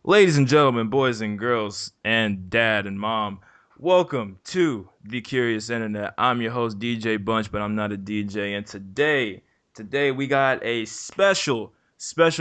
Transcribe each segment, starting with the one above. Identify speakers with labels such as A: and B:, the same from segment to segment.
A: Ladies and gentlemen, boys and girls, and dad and mom, welcome to the Curious Internet. I'm your host, DJ Bunch, but I'm not a DJ. And today we got a special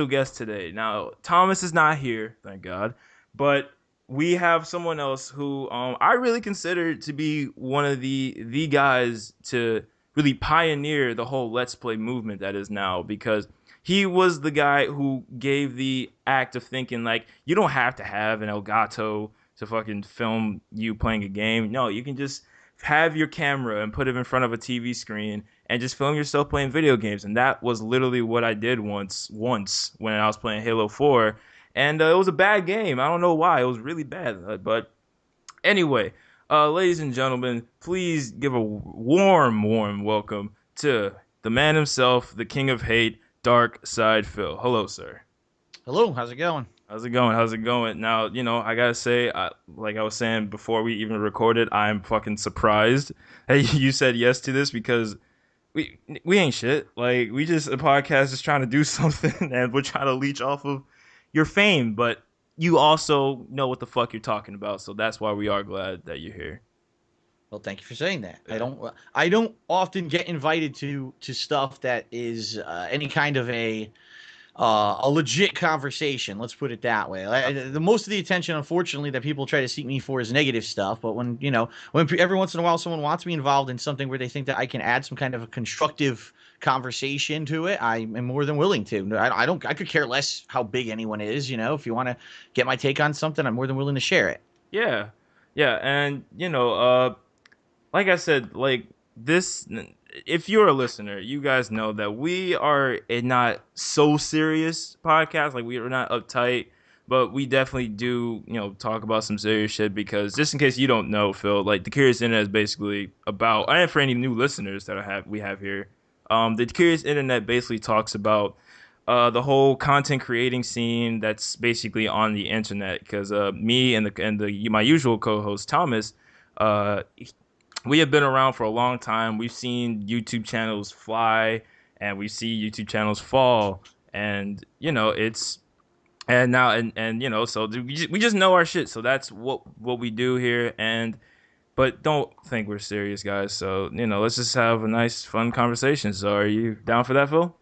A: guest today. Now, Thomas is not here, thank God, but we have someone else who I really consider to be one of the guys to really pioneer the whole Let's Play movement that is now because he was the guy who gave the act of thinking like you don't have to have an Elgato to fucking film you playing a game. No, you can just have your camera and put it in front of a TV screen and just film yourself playing video games. And that was literally what I did once when I was playing Halo 4. And it was a bad game. I don't know why. It was really bad. But anyway, ladies and gentlemen, please give a warm welcome to the man himself, the king of hate, Dark Side Phil. Hello, sir.
B: Hello, how's it going?
A: How's it going? How's it going? Now, I gotta say, like I was saying before we even recorded, I'm fucking surprised that you said yes to this because we ain't shit. Like we just a podcast is trying to do something, and we're trying to leech off of your fame, but you also know what the fuck you're talking about, so that's why we are glad that you're here.
B: Well, thank you for saying that. I
A: Yeah.
B: don't I don't often get invited to stuff that is any kind of a legit conversation. Let's put it that way. The most of the attention, unfortunately, that people try to seek me for is negative stuff. But when every once in a while someone wants me involved in something where they think that I can add some kind of a constructive conversation to it, I am more than willing to. I don't. I could care less how big anyone is. If you want to get my take on something, I'm more than willing to share it.
A: Yeah. Yeah, and like I said, like this, if you're a listener, you guys know that we are a not so serious podcast. Like we are not uptight, but we definitely do, talk about some serious shit because just in case you don't know, Phil, like the Curious Internet is basically about, and for any new listeners that we have here, the Curious Internet basically talks about the whole content creating scene that's basically on the internet because me and my usual co-host Thomas, uh, we have been around for a long time. We've seen YouTube channels fly and we see YouTube channels fall. And, it's, and now, and so we just know our shit. So that's what we do here. But don't think we're serious, guys. So, let's just have a nice, fun conversation. So are you down for that, Phil?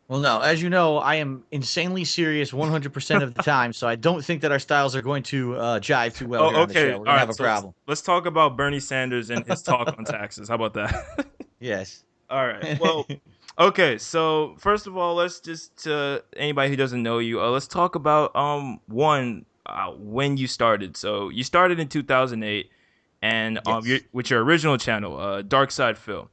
B: Well, no, as you know, I am insanely serious 100% of the time, so I don't think that our styles are going to jive too well here
A: Oh,
B: on the show.
A: okay.
B: We're
A: All
B: going to
A: right.
B: have a
A: So
B: problem.
A: let's talk about Bernie Sanders and his talk on taxes. How about that?
B: Yes.
A: All right. Well, okay. So first of all, let's just anybody who doesn't know you, let's talk about when you started. So you started in 2008, and
B: Yes.
A: with your original channel, Dark Side Phil.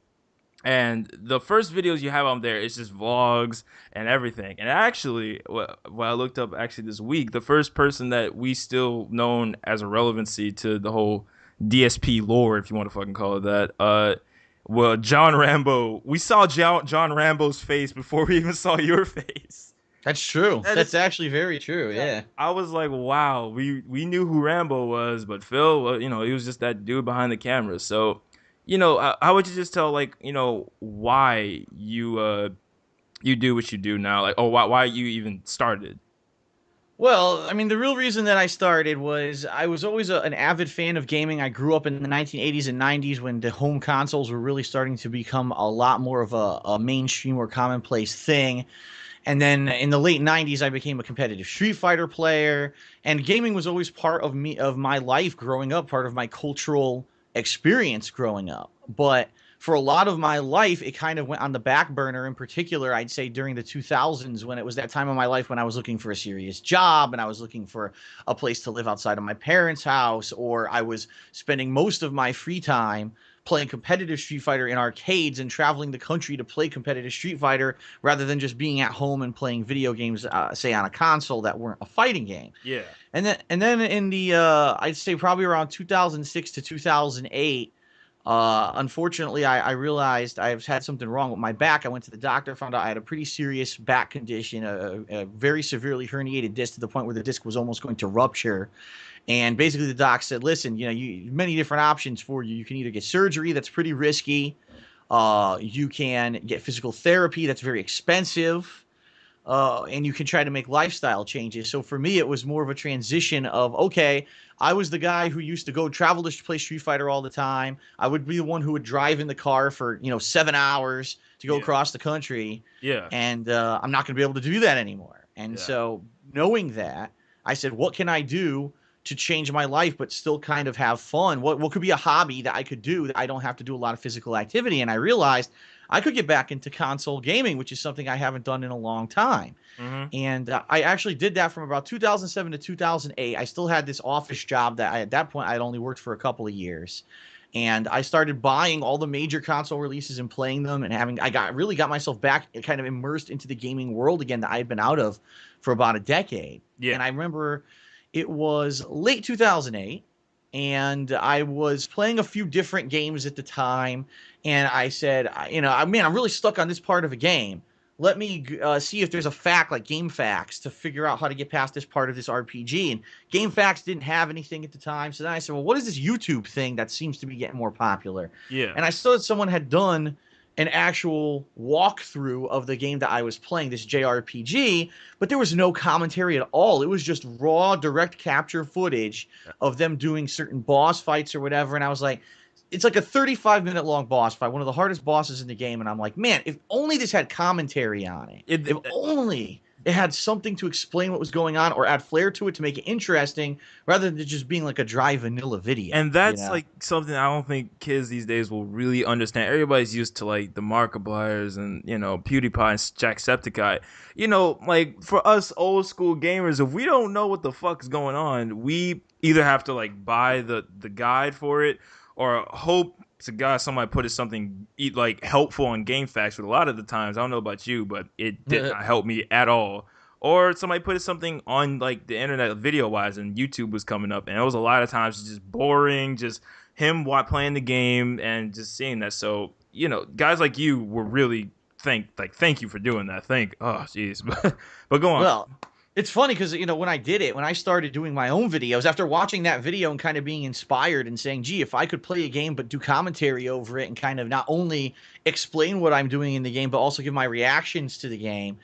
A: And the first videos you have on there is just vlogs and everything. And actually, what I looked up actually this week, the first person that we still known as a relevancy to the whole DSP lore, if you want to fucking call it that, well, John Rambo. We saw John Rambo's face before we even saw your face.
B: That's true.
A: That
B: That's
A: is,
B: actually very true.
A: yeah.
B: Yeah.
A: I was like, wow, we knew who Rambo was, but Phil, he was just that dude behind the camera. So, how would you just tell like, why you do what you do now? Like, oh, why you even started?
B: Well, I mean, the real reason that I started was I was always an avid fan of gaming. I grew up in the 1980s and 90s when the home consoles were really starting to become a lot more of a mainstream or commonplace thing. And then in the late 90s, I became a competitive Street Fighter player. And gaming was always part of my life growing up, part of my cultural experience growing up. But for a lot of my life, it kind of went on the back burner. In particular, I'd say during the 2000s, when it was that time of my life when I was looking for a serious job and I was looking for a place to live outside of my parents' house, or I was spending most of my free time playing competitive Street Fighter in arcades and traveling the country to play competitive Street Fighter rather than just being at home and playing video games, say on a console that weren't a fighting game.
A: Yeah.
B: And then in the I'd say probably around 2006 to 2008. Unfortunately, I realized I had something wrong with my back. I went to the doctor, found out I had a pretty serious back condition, a very severely herniated disc to the point where the disc was almost going to rupture. And basically, the doc said, "Listen, many different options for you. You can either get surgery, that's pretty risky. You can get physical therapy, that's very expensive, and you can try to make lifestyle changes. So for me, it was more of a transition of, okay, I was the guy who used to go travel to play Street Fighter all the time. I would be the one who would drive in the car for 7 hours to go
A: Yeah.
B: across the country,
A: Yeah.
B: and I'm not going to be able to do that anymore. And
A: Yeah.
B: so knowing that, I said, what can I do to change my life but still kind of have fun? What could be a hobby that I could do that I don't have to do a lot of physical activity? And I realized I could get back into console gaming, which is something I haven't done in a long time.
A: Mhm.
B: And I actually did that from about 2007 to 2008. I still had this office job that at that point I'd only worked for a couple of years. And I started buying all the major console releases and playing them, and really got myself back kind of immersed into the gaming world again that I had been out of for about a decade.
A: Yeah.
B: And I remember it was late 2008, and I was playing a few different games at the time, and I said, man, I'm really stuck on this part of a game. Let me see if there's a fact like Game Facts to figure out how to get past this part of this RPG. And Game Facts didn't have anything at the time. So then I said, well, what is this YouTube thing that seems to be getting more popular?
A: Yeah.
B: And I saw that someone had done an actual walkthrough of the game that I was playing, this JRPG, but there was no commentary at all. It was just raw, direct capture footage of them doing certain boss fights or whatever. And I was like, it's like a 35-minute long boss fight, one of the hardest bosses in the game. And I'm like, man, if only this had commentary on it.
A: It,
B: If only it had something to explain what was going on or add flair to it to make it interesting rather than just being like a dry vanilla video.
A: and
B: you
A: that's
B: know?
A: like something I don't think kids these days will really understand. Everybody's used to like the Markipliers and PewDiePie and Jacksepticeye. Like for us old school gamers, if we don't know what the fuck's going on, we either have to like buy the guide for it or hope to God somebody put something like helpful on Game Facts. But a lot of the times, I don't know about you, but it did not help me at all. Or somebody put something on like the internet video wise, and YouTube was coming up, and it was a lot of times just boring, just him playing the game and just seeing that. So guys like you were really thank you for doing that. Oh jeez, but go on.
B: Well, it's funny because when I started doing my own videos after watching that video and kind of being inspired and saying, gee, if I could play a game but do commentary over it and kind of not only explain what I'm doing in the game but also give my reactions to the game.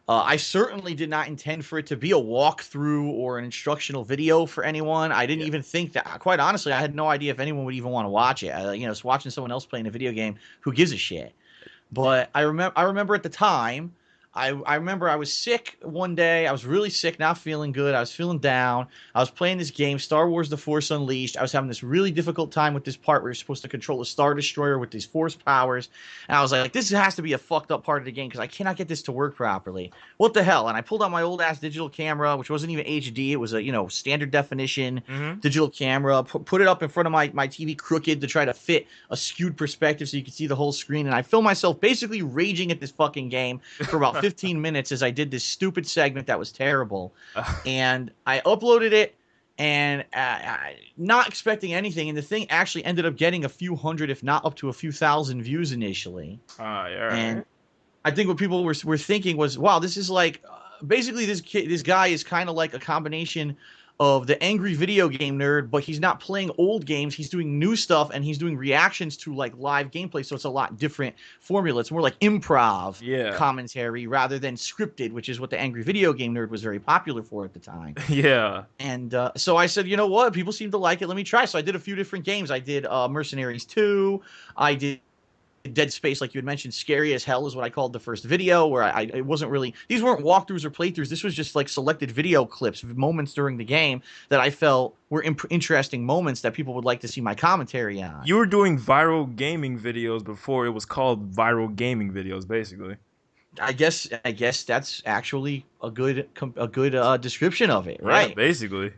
B: I certainly did not intend for it to be a walkthrough or an instructional video for anyone. I didn't
A: Yeah.
B: even think that. Quite honestly, I had no idea if anyone would even want to watch it. It's watching someone else playing a video game. Who gives a shit? But I remember at the time, I remember I was sick one day. I was really sick, not feeling good. I was feeling down. I was playing this game, Star Wars The Force Unleashed. I was having this really difficult time with this part where you're supposed to control a Star Destroyer with these force powers. And I was like, this has to be a fucked up part of the game because I cannot get this to work properly. What the hell? And I pulled out my old ass digital camera, which wasn't even HD. It was a standard definition
A: Mm-hmm.
B: digital camera, put it up in front of my TV crooked to try to fit a skewed perspective so you could see the whole screen. And I filmed myself basically raging at this fucking game for about 15 minutes as I did this stupid segment that was terrible. And I uploaded it and not expecting anything. And the thing actually ended up getting a few hundred, if not up to a few thousand views initially.
A: Yeah, all right.
B: And I think what people were thinking was, wow, this is like basically this guy is kind of like a combination of the angry video game nerd, but he's not playing old games. He's doing new stuff and he's doing reactions to like live gameplay. So it's a lot different formula. It's more like improv
A: Yeah.
B: commentary rather than scripted, which is what the angry video game nerd was very popular for at the time.
A: Yeah.
B: And so I said, you know what? People seem to like it. Let me try. So I did a few different games. I did Mercenaries 2. I did Dead Space, like you had mentioned. Scary as Hell is what I called the first video, where it wasn't really, these weren't walkthroughs or playthroughs. This was just like selected video clips, moments during the game that I felt were interesting moments that people would like to see my commentary on.
A: You were doing viral gaming videos before it was called viral gaming videos, basically.
B: I guess that's actually a good description of it, right?
A: Yeah, basically.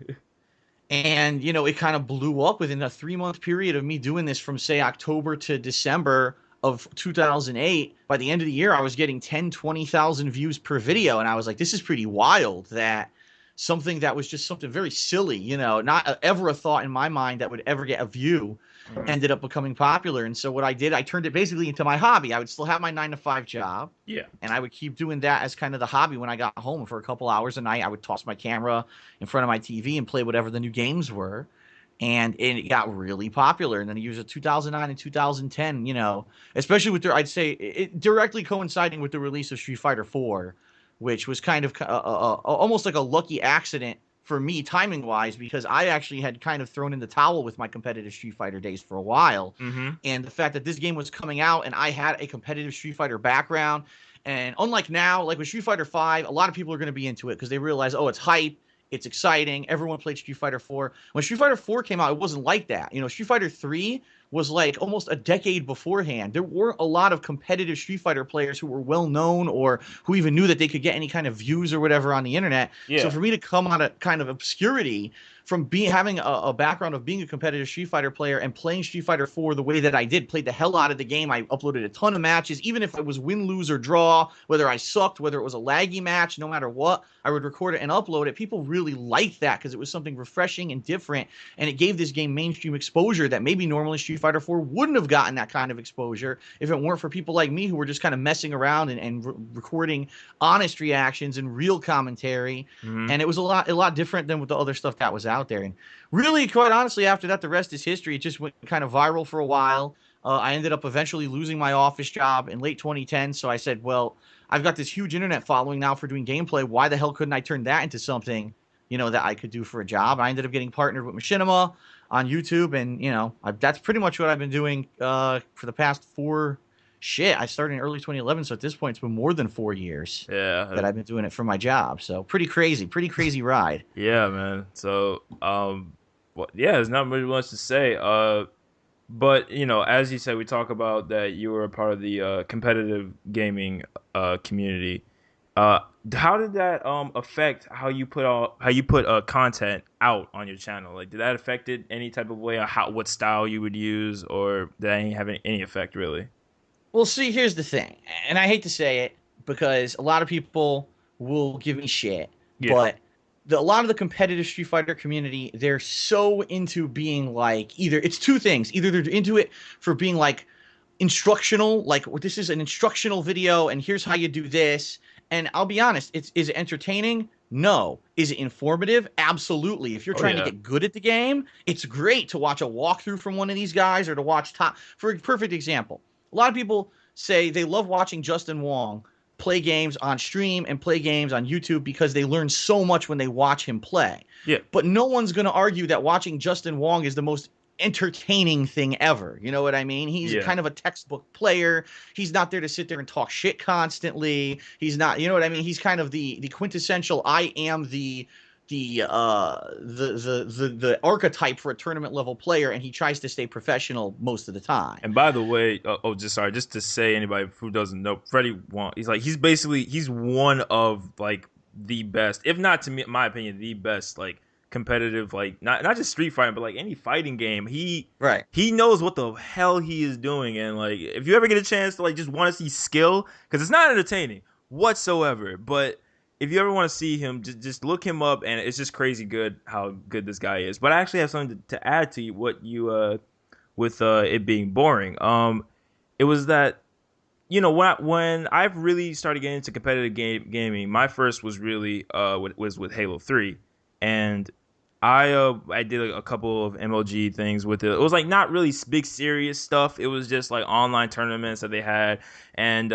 B: And it kind of blew up within a 3-month period of me doing this from say October to December of 2008. By the end of the year, I was getting 10-20,000 views per video, and I was like, this is pretty wild that something that was just something very silly, not ever a thought in my mind that would ever get a view, ended up becoming popular. And so what I did, I turned it basically into my hobby. I would still have my 9-to-5 job.
A: Yeah.
B: And I would keep doing that as kind of the hobby. When I got home for a couple hours a night, I would toss my camera in front of my TV and play whatever the new games were. And it got really popular. And then it was 2009 and 2010, especially with I'd say it directly coinciding with the release of Street Fighter 4. which was kind of almost like a lucky accident for me timing wise, because I actually had kind of thrown in the towel with my competitive Street Fighter days for a while.
A: Mm-hmm.
B: And the fact that this game was coming out and I had a competitive Street Fighter background, and unlike now, like with Street Fighter 5, a lot of people are going to be into it because they realize, oh, it's hype, it's exciting. Everyone played Street Fighter 4. When Street Fighter 4 came out, it wasn't like that. Street Fighter 3 was like almost a decade beforehand. There weren't a lot of competitive Street Fighter players who were well known or who even knew that they could get any kind of views or whatever on the internet. So
A: Yeah.
B: for me to come out of kind of obscurity from having a background of being a competitive Street Fighter player and playing Street Fighter 4 the way that I did, played the hell out of the game. I uploaded a ton of matches, even if it was win, lose, or draw, whether I sucked, whether it was a laggy match, no matter what, I would record it and upload it. People really liked that because it was something refreshing and different, and it gave this game mainstream exposure that maybe normally Street Fighter 4 wouldn't have gotten that kind of exposure if it weren't for people like me who were just kind of messing around and recording honest reactions and real commentary.
A: Mm-hmm.
B: And it was a lot different than with the other stuff that was out there. And really, quite honestly, after that, the rest is history. It just went kind of viral for a while. I ended up eventually losing my office job in late 2010. So I said, well, I've got this huge internet following now for doing gameplay. Why the hell couldn't I turn that into something, that I could do for a job? I ended up getting partnered with Machinima on YouTube. And, that's pretty much what I've been doing for the past I started in early 2011. So at this point, it's been more than 4 years
A: Yeah.
B: that I've been doing it for my job. So pretty crazy ride.
A: Yeah, man. So, well, yeah, there's not really much to say. But as you said, we talk about that you were a part of the competitive gaming community. Uh, how did that affect how you put content out on your channel? Like, did that affect it any type of way, or what style you would use, or did that have any effect really?
B: Well, see, here's the thing, and I hate to say it because a lot of people will give me shit,
A: Yeah.
B: but a lot of the competitive Street Fighter community, they're so into being like, either it's two things. Either they're into it for being like instructional, like this is an instructional video and here's how you do this. And I'll be honest, is it entertaining? No. Is it informative? Absolutely. If you're
A: Oh
B: trying to
A: yeah.
B: get good at the game, it's great to watch a walkthrough from one of these guys or to watch top. For a perfect example, a lot of people say they love watching Justin Wong play games on stream and play games on YouTube because they learn so much when they watch him play.
A: Yeah.
B: But no one's going to argue that watching Justin Wong is the most entertaining thing ever. You know what I mean? He's
A: Yeah.
B: kind of a textbook player. He's not there to sit there and talk shit constantly. He's not, you know what I mean? He's kind of the quintessential I am the archetype for a tournament level player, and he tries to stay professional most of the time.
A: And by the way, just to say, anybody who doesn't know, Freddie Wong, he's one of like the best, if not to me, my opinion, the best like competitive, like not just Street Fighting, but like any fighting game.
B: Right.
A: He knows what the hell he is doing, and like if you ever get a chance to like just want to see skill, because it's not entertaining whatsoever, but if you ever want to see him, just look him up, and it's just crazy good how good this guy is. But I actually have something to add to what you with it being boring. It was that when I've really started getting into competitive gaming, my first was really was with Halo 3, and I did a couple of MLG things with it. It was like not really big serious stuff. It was just like online tournaments that they had, and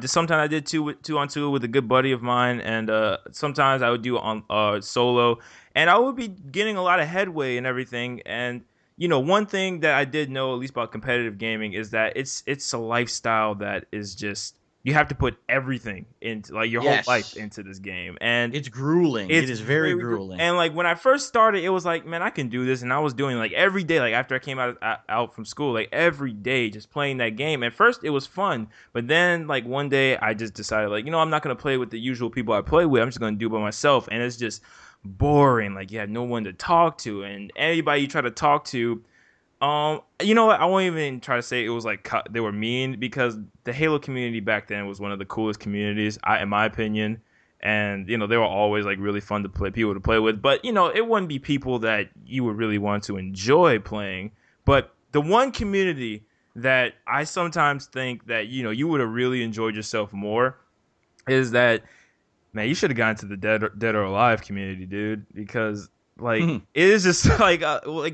A: sometimes I did two on two with a good buddy of mine, and sometimes I would do on solo, and I would be getting a lot of headway and everything. And one thing that I did know at least about competitive gaming is that it's a lifestyle that is just, you have to put everything into, like, your whole
B: Yes.
A: life into this game, and
B: It's grueling. It is very
A: very
B: grueling.
A: And like when I first started, it was like, man, I can do this, and I was doing like every day, like after I came out from school, like every day, just playing that game. At first, it was fun, but then like one day, I just decided, like, I'm not gonna play with the usual people I play with. I'm just gonna do it by myself, and it's just boring. Like, you had no one to talk to, and anybody you try to talk to, you know what? I won't even try to say it was like they were mean, because the Halo community back then was one of the coolest communities, in my opinion. And they were always like really fun to people to play with. But it wouldn't be people that you would really want to enjoy playing. But the one community that I sometimes think that you would have really enjoyed yourself more is that, man, you should have gotten to the Dead or Alive community, dude, because like it is just like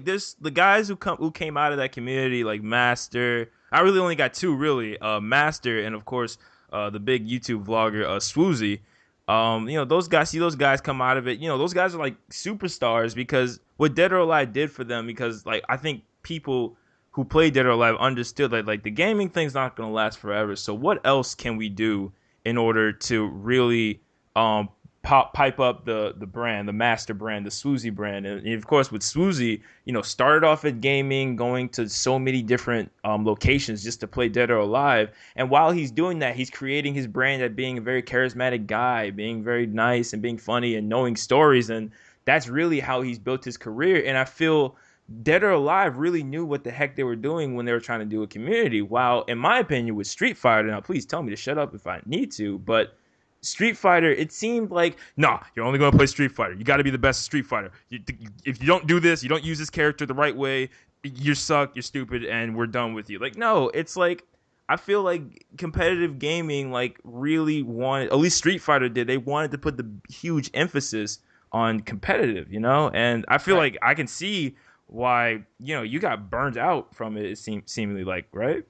A: this, the guys who came out of that community, like Master. I really only got two really, Master, and of course the big YouTube vlogger Swoozy. Those guys see those guys come out of it. Those guys are like superstars because what Dead or Alive did for them. Because like I think people who played Dead or Alive understood that like the gaming thing's not gonna last forever. So what else can we do in order to really um pipe up the brand, the master brand, the Swoozy brand, and of course with Swoozy, started off at gaming, going to so many different locations just to play Dead or Alive. And while he's doing that, he's creating his brand at being a very charismatic guy, being very nice and being funny and knowing stories. And that's really how he's built his career. And I feel Dead or Alive really knew what the heck they were doing when they were trying to do a community. While, in my opinion, with Street Fighter, now please tell me to shut up if I need to, but Street Fighter, it seemed like, nah, you're only going to play Street Fighter. You got to be the best Street Fighter. If you don't do this, you don't use this character the right way, you suck, you're stupid, and we're done with you. Like, no, it's like, I feel like competitive gaming, like, really wanted, at least Street Fighter did, they wanted to put the huge emphasis on competitive, And I feel
B: Right.
A: like I can see why, you got burned out from it, seemingly like, right?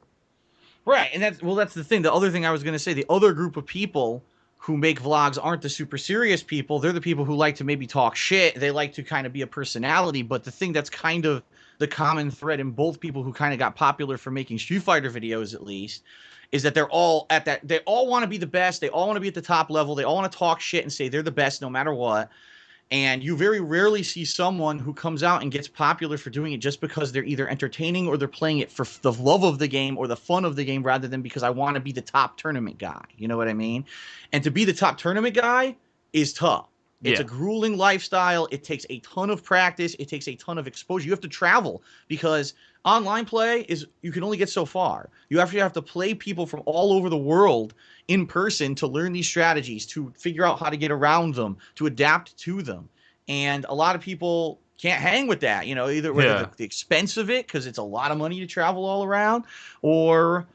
B: Right, and that's the thing. The other thing I was going to say, the other group of people who make vlogs aren't the super serious people. They're the people who like to maybe talk shit. They like to kind of be a personality. But the thing that's kind of the common thread in both people who kind of got popular for making Street Fighter videos, at least, is that they're all at that. They all want to be the best. They all want to be at the top level. They all want to talk shit and say they're the best no matter what. And you very rarely see someone who comes out and gets popular for doing it just because they're either entertaining or they're playing it for the love of the game or the fun of the game rather than because I want to be the top tournament guy. You know what I mean? And to be the top tournament guy is tough. It's a
A: Yeah.
B: grueling lifestyle. It takes a ton of practice. It takes a ton of exposure. You have to travel because online play is you can only get so far. You actually have to play people from all over the world in person to learn these strategies, to figure out how to get around them, to adapt to them. And a lot of people can't hang with that, either whether
A: Yeah.
B: the expense of it, because it's a lot of money to travel all around, or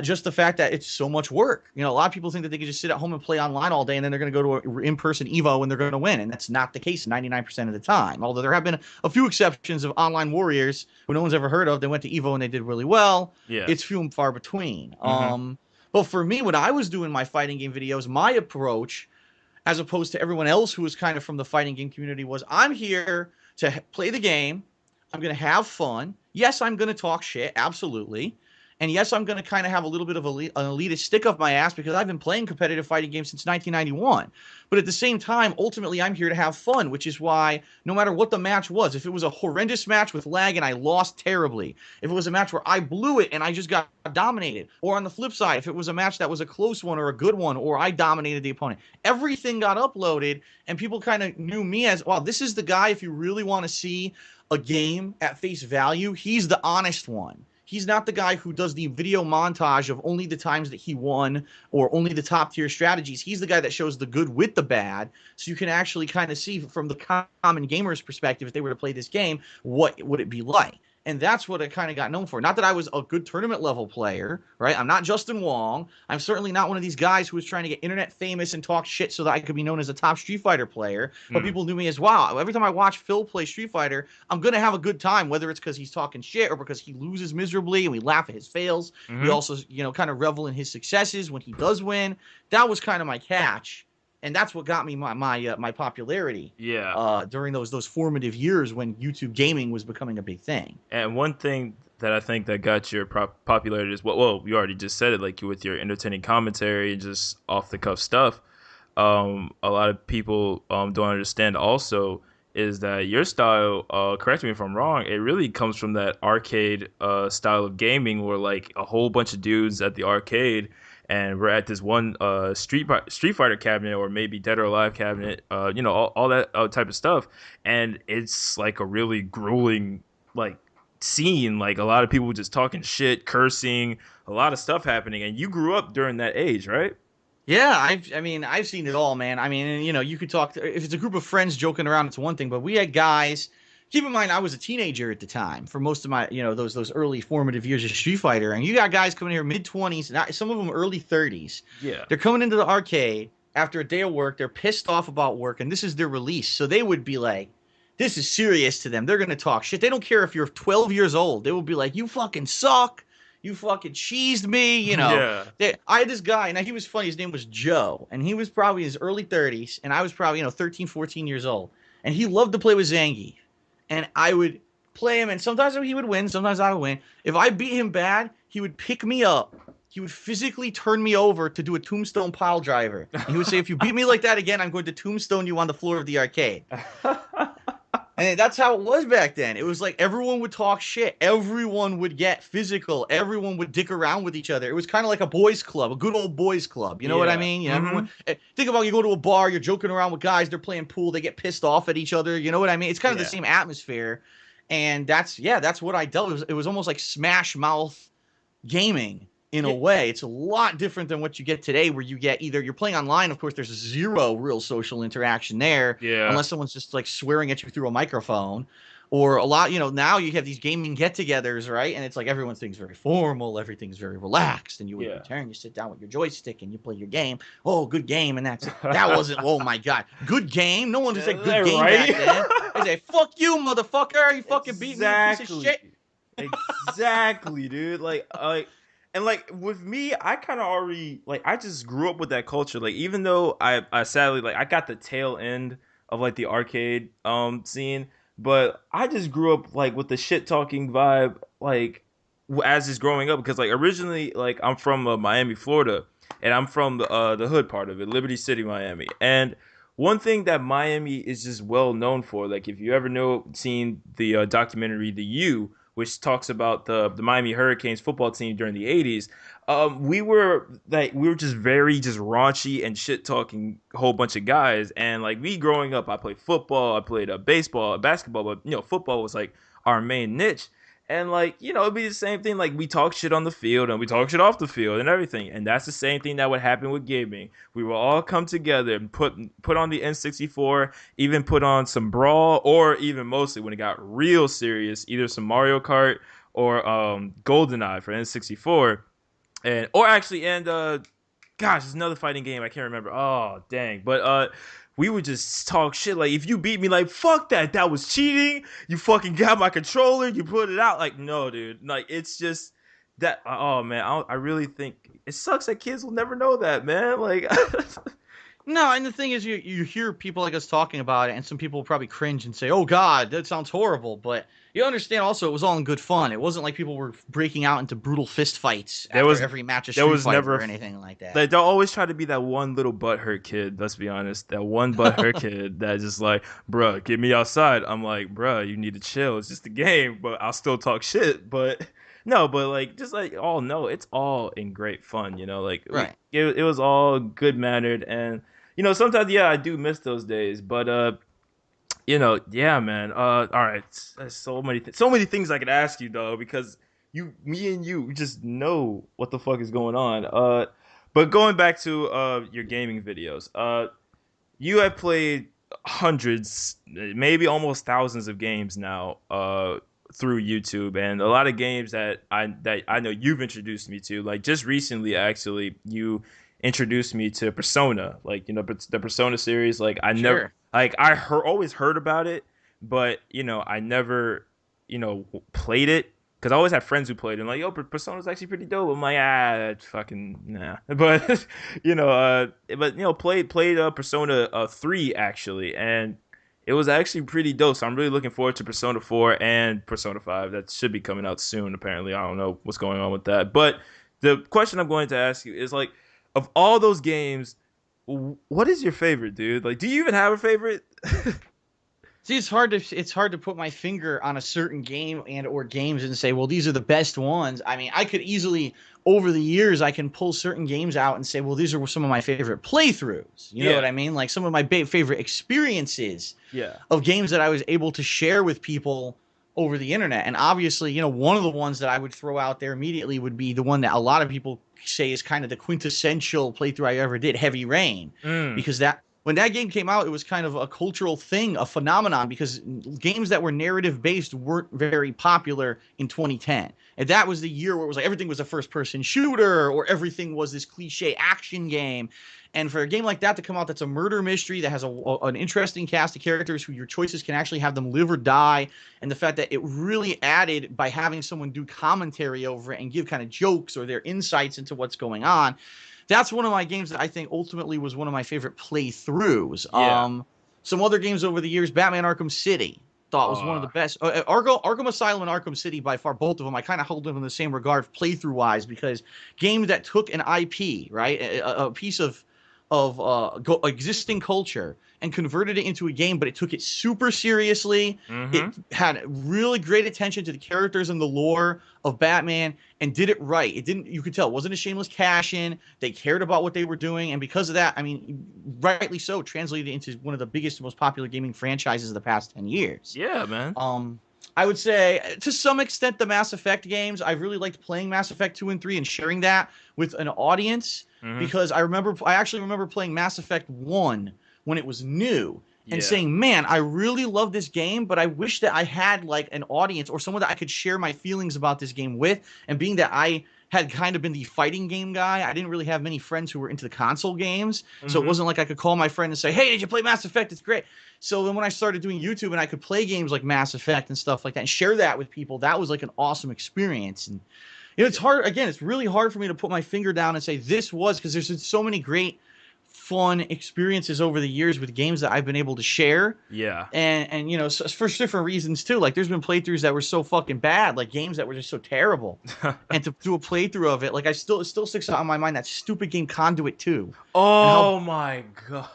B: just the fact that it's so much work. A lot of people think that they can just sit at home and play online all day and then they're going to go to an in-person Evo and they're going to win. And that's not the case 99% of the time. Although there have been a few exceptions of online warriors who no one's ever heard of. They went to Evo and they did really well.
A: Yeah.
B: It's few and far between.
A: Mm-hmm.
B: But for me, when I was doing my fighting game videos, my approach, as opposed to everyone else who was kind of from the fighting game community, was I'm here to play the game. I'm going to have fun. Yes, I'm going to talk shit. Absolutely. And yes, I'm going to kind of have a little bit of an elitist stick up my ass because I've been playing competitive fighting games since 1991. But at the same time, ultimately, I'm here to have fun, which is why no matter what the match was, if it was a horrendous match with lag and I lost terribly, if it was a match where I blew it and I just got dominated, or on the flip side, if it was a match that was a close one or a good one, or I dominated the opponent, everything got uploaded and people kind of knew me as, wow, this is the guy, if you really want to see a game at face value, he's the honest one. He's not the guy who does the video montage of only the times that he won or only the top tier strategies. He's the guy that shows the good with the bad. So you can actually kind of see from the common gamer's perspective, if they were to play this game, what would it be like? And that's what I kind of got known for. Not that I was a good tournament level player, right? I'm not Justin Wong. I'm certainly not one of these guys who was trying to get internet famous and talk shit so that I could be known as a top Street Fighter player. But people knew me as, wow, every time I watch Phil play Street Fighter, I'm going to have a good time, whether it's because he's talking shit or because he loses miserably and we laugh at his fails.
A: Mm-hmm.
B: We also, kind of revel in his successes when he does win. That was kind of my catch. And that's what got me my popularity
A: Yeah.
B: during those formative years when YouTube gaming was becoming a big thing.
A: And one thing that I think that got your popularity is, well, you already just said it, like with your entertaining commentary and just off the cuff stuff. A lot of people don't understand also is that your style, correct me if I'm wrong, it really comes from that arcade style of gaming where like a whole bunch of dudes at the arcade and we're at this one Street Fighter cabinet or maybe Dead or Alive cabinet, all that type of stuff, and it's like a really grueling like scene. Like a lot of people just talking shit, cursing, a lot of stuff happening, and you grew up during that age, right?
B: Yeah, I've seen it all, man. I mean, you could talk if it's a group of friends joking around, it's one thing, but we had guys. Keep in mind, I was a teenager at the time for most of my, those early formative years of Street Fighter, and you got guys coming here mid-20s, some of them early 30s.
A: Yeah.
B: They're coming into the arcade after a day of work. They're pissed off about work, and this is their release, so they would be like, "This is serious to them." They're gonna talk shit. They don't care if you're 12 years old. They will be like, "You fucking suck. You fucking cheesed me.
A: Yeah.
B: I had this guy, and he was funny. His name was Joe, and he was probably in his early 30s, and I was probably 13, 14 years old, and he loved to play with Zangief, and I would play him, and sometimes he would win, sometimes I would win. If I beat him bad, he would pick me up. He would physically turn me over to do a tombstone pile driver. And he would say, if you beat me like that again, I'm going to tombstone you on the floor of the arcade. And that's how it was back then. It was like everyone would talk shit. Everyone would get physical. Everyone would dick around with each other. It was kind of like a boys' club, a good old boys' club. You know what I mean? Everyone, think about you go to a bar, you're joking around with guys, they're playing pool, they get pissed off at each other. You know what I mean? It's kind of the same atmosphere. And that's what I dealt with. It was almost like Smash Mouth gaming. In a way, it's a lot different than what you get today, where you get either you're playing online. Of course, there's zero real social interaction there, unless someone's just like swearing at you through a microphone, or a lot. Now you have these gaming get-togethers, right? And it's like everyone's very formal, everything's very relaxed, and you would return, you sit down with your joystick and you play your game. Oh, good game, and that wasn't. Oh my god, good game. No one just said good game back then. They say fuck you, motherfucker. You fucking beat me, you piece of shit.
A: Exactly, dude. And like with me, I kind of already like I just grew up with that culture. Like even though I sadly like I got the tail end of like the arcade scene, but I just grew up like with the shit talking vibe like as is growing up because like originally like I'm from Miami, Florida, and I'm from the hood part of it, Liberty City, Miami. And one thing that Miami is just well known for, like if you ever seen the documentary The U, which talks about the Miami Hurricanes football team during the 80s. We were just very just raunchy and shit talking a whole bunch of guys. And like me growing up, I played football, I played baseball, basketball, but football was like our main niche. And like, it'd be the same thing. Like we talk shit on the field and we talk shit off the field and everything. And that's the same thing that would happen with gaming. We will all come together and put on the N64, even put on some Brawl, or even mostly when it got real serious, either some Mario Kart or GoldenEye for N64. And gosh, there's another fighting game I can't remember. Oh dang. But we would just talk shit. Like, if you beat me, like, fuck that. That was cheating. You fucking got my controller. You put it out. Like, no, dude. Like, it's just that. Oh, man. I really think it sucks that kids will never know that, man. Like,
B: No, and the thing is, you hear people like us talking about it, and some people will probably cringe and say, "Oh God, that sounds horrible." But you understand, also, it was all in good fun. It wasn't like people were breaking out into brutal fist fights after every match of Street Fighter or anything like that.
A: Like, they'll always try to be that one little butthurt kid. Let's be honest, that one butthurt kid that's just like, "Bruh, get me outside." I'm like, "Bruh, you need to chill. It's just a game, but I'll still talk shit." But no, but like, just like, oh no, it's all in great fun. Like,
B: right?
A: It was all good mannered and. Sometimes, I do miss those days, but yeah, man. All right, there's so many things I could ask you though, because me and you just know what the fuck is going on. But going back to your gaming videos, you have played hundreds, maybe almost thousands of games now, through YouTube, and a lot of games that I know you've introduced me to. Like just recently, actually, you introduced me to Persona, like the Persona series. Like always heard about it, but I never played it because I always had friends who played it. And like, yo, Persona's actually pretty dope. I'm like, fucking nah. But played Persona 3 actually, and it was actually pretty dope. So I'm really looking forward to Persona 4 and Persona 5. That should be coming out soon. Apparently, I don't know what's going on with that. But the question I'm going to ask you is like, of all those games, what is your favorite, dude? Like, do you even have a favorite?
B: See, it's hard to put my finger on a certain game and or games and say, well, these are the best ones. I mean, I could easily, over the years, I can pull certain games out and say, well, these are some of my favorite playthroughs. You know what I mean? Like some of my favorite experiences of games that I was able to share with people over the internet. And obviously, one of the ones that I would throw out there immediately would be the one that a lot of people say is kind of the quintessential playthrough I ever did, Heavy Rain, because that when that game came out, it was kind of a cultural thing, a phenomenon, because games that were narrative based weren't very popular in 2010. And that was the year where it was like everything was a first person shooter or everything was this cliche action game. And for a game like that to come out that's a murder mystery that has an interesting cast of characters who your choices can actually have them live or die, and the fact that it really added by having someone do commentary over it and give kind of jokes or their insights into what's going on, that's one of my games that I think ultimately was one of my favorite playthroughs.
A: Yeah.
B: Some other games over the years, Batman Arkham City, thought was one of
A: Uh,
B: the best. Arkham Asylum and Arkham City, by far, both of them, I kind of hold them in the same regard playthrough wise, because games that took an IP, right, a piece of existing culture and converted it into a game, but it took it super seriously. It
A: mm-hmm.
B: had really great attention to the characters and the lore of Batman and did it right. It didn't, you could tell it wasn't a shameless cash in. They cared about what they were doing. And because of that, I mean, rightly so, translated into one of the biggest, most popular gaming franchises of the past 10 years.
A: Yeah, man.
B: I would say to some extent the Mass Effect games, I really liked playing Mass Effect 2 and 3 and sharing that with an audience,
A: Mm-hmm.
B: because I actually remember playing Mass Effect 1 when it was new and
A: Yeah.
B: saying, "Man, I really love this game, but I wish that I had like an audience or someone that I could share my feelings about this game with." And being that I had kind of been the fighting game guy, I didn't really have many friends who were into the console games, so it
A: Mm-hmm.
B: wasn't like I could call my friend and say, "Hey, did you play Mass Effect? It's great." So then when I started doing YouTube and I could play games like Mass Effect and stuff like that and share that with people, that was like an awesome experience. And it's hard, again, it's really hard for me to put my finger down and say this was, because there's been so many great fun experiences over the years with games that I've been able to share.
A: Yeah.
B: And so for different reasons too. Like there's been playthroughs that were so fucking bad, like games that were just so terrible. And to do a playthrough of it, like it still sticks out in my mind that stupid game Conduit 2 and how
A: Oh my god.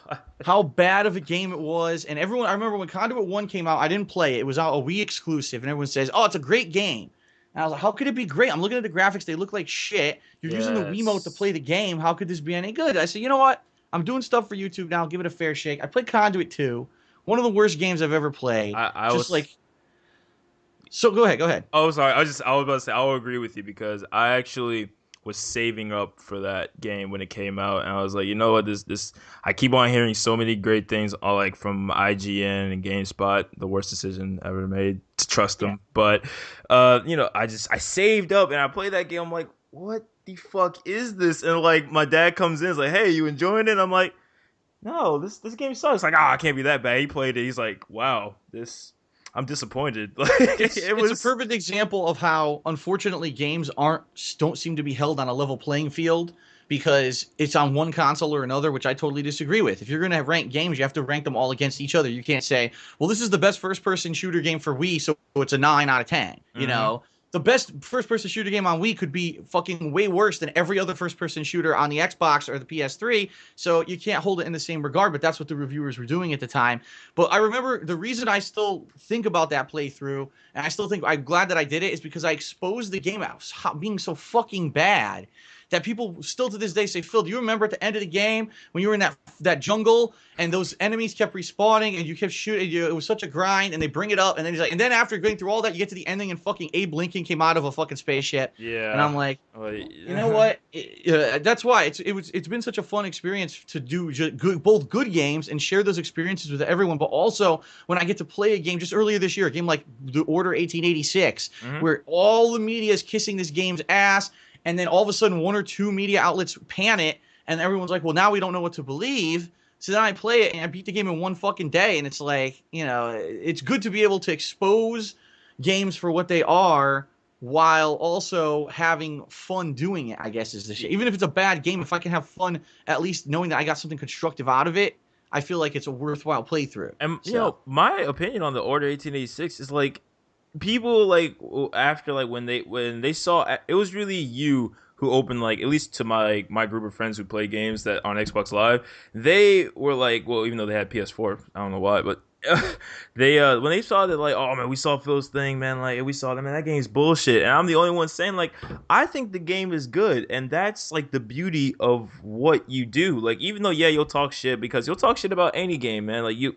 B: how bad of a game it was. And everyone, I remember when Conduit 1 came out, I didn't play it. It was out a Wii exclusive, and everyone says, "Oh, it's a great game." And I was like, "How could it be great? I'm looking at the graphics; they look like shit. You're using the Wiimote to
A: Yes.
B: play the game. How could this be any good?" I said, "You know what? I'm doing stuff for YouTube now. I'll give it a fair shake." I played Conduit 2, one of the worst games I've ever played.
A: I
B: Just
A: was.
B: like, so go ahead, go ahead.
A: Oh, sorry. I was about to say I will agree with you because I actually was saving up for that game when it came out, and I was like, you know what, this I keep on hearing so many great things, all like from IGN and GameSpot. The worst decision ever made to trust
B: Yeah.
A: them, but I saved up and I played that game. I'm like, what the fuck is this? And like my dad comes in, is like, hey, you enjoying it? I'm like, no, this game sucks. Like, it can't be that bad. He played it. He's like, wow, this. I'm disappointed. Like,
B: it's
A: it
B: it's a
A: was.
B: perfect example of how unfortunately games don't seem to be held on a level playing field because it's on one console or another, which I totally disagree with. If you're going to rank games, you have to rank them all against each other. You can't say, well, this is the best first person shooter game for Wii, so it's a 9 out of 10.
A: Mm-hmm.
B: The best first person shooter game on Wii could be fucking way worse than every other first person shooter on the Xbox or the PS3. So you can't hold it in the same regard, but that's what the reviewers were doing at the time. But I remember the reason I still think about that playthrough, and I still think I'm glad that I did it, is because I exposed the game out being so fucking bad that people still to this day say, "Phil, do you remember at the end of the game when you were in that jungle and those enemies kept respawning and you kept shooting? It was such a grind." And they bring it up, and then he's like, and then after going through all that, you get to the ending and fucking Abe Lincoln came out of a fucking spaceship, and
A: Yeah.
B: I'm like,
A: Like,
B: you know what? That's why it's been such a fun experience to do both good games and share those experiences with everyone. But also when I get to play a game, just earlier this year, a game like The Order 1886,
A: mhm.
B: where all the media is kissing this game's ass, and then all of a sudden one or two media outlets pan it, and everyone's like, well, now we don't know what to believe. So then I play it and I beat the game in one fucking day, and it's like, it's good to be able to expose games for what they are while also having fun doing it, I guess is the shit. Even if it's a bad game, if I can have fun at least knowing that I got something constructive out of it, I feel like it's a worthwhile playthrough.
A: And
B: So
A: my opinion on the Order 1886 is like people like after like when they saw it was really you who opened, like, at least to my group of friends who play games that on Xbox Live. They were like, well, even though they had PS4, I don't know why, but they when they saw that, like, oh man, we saw Phil's thing, man, like we saw that, man, that game's bullshit, and I'm the only one saying, like, I think the game is good, and that's like the beauty of what you do. Like, even though, yeah, you'll talk shit, because you'll talk shit about any game, man. Like, you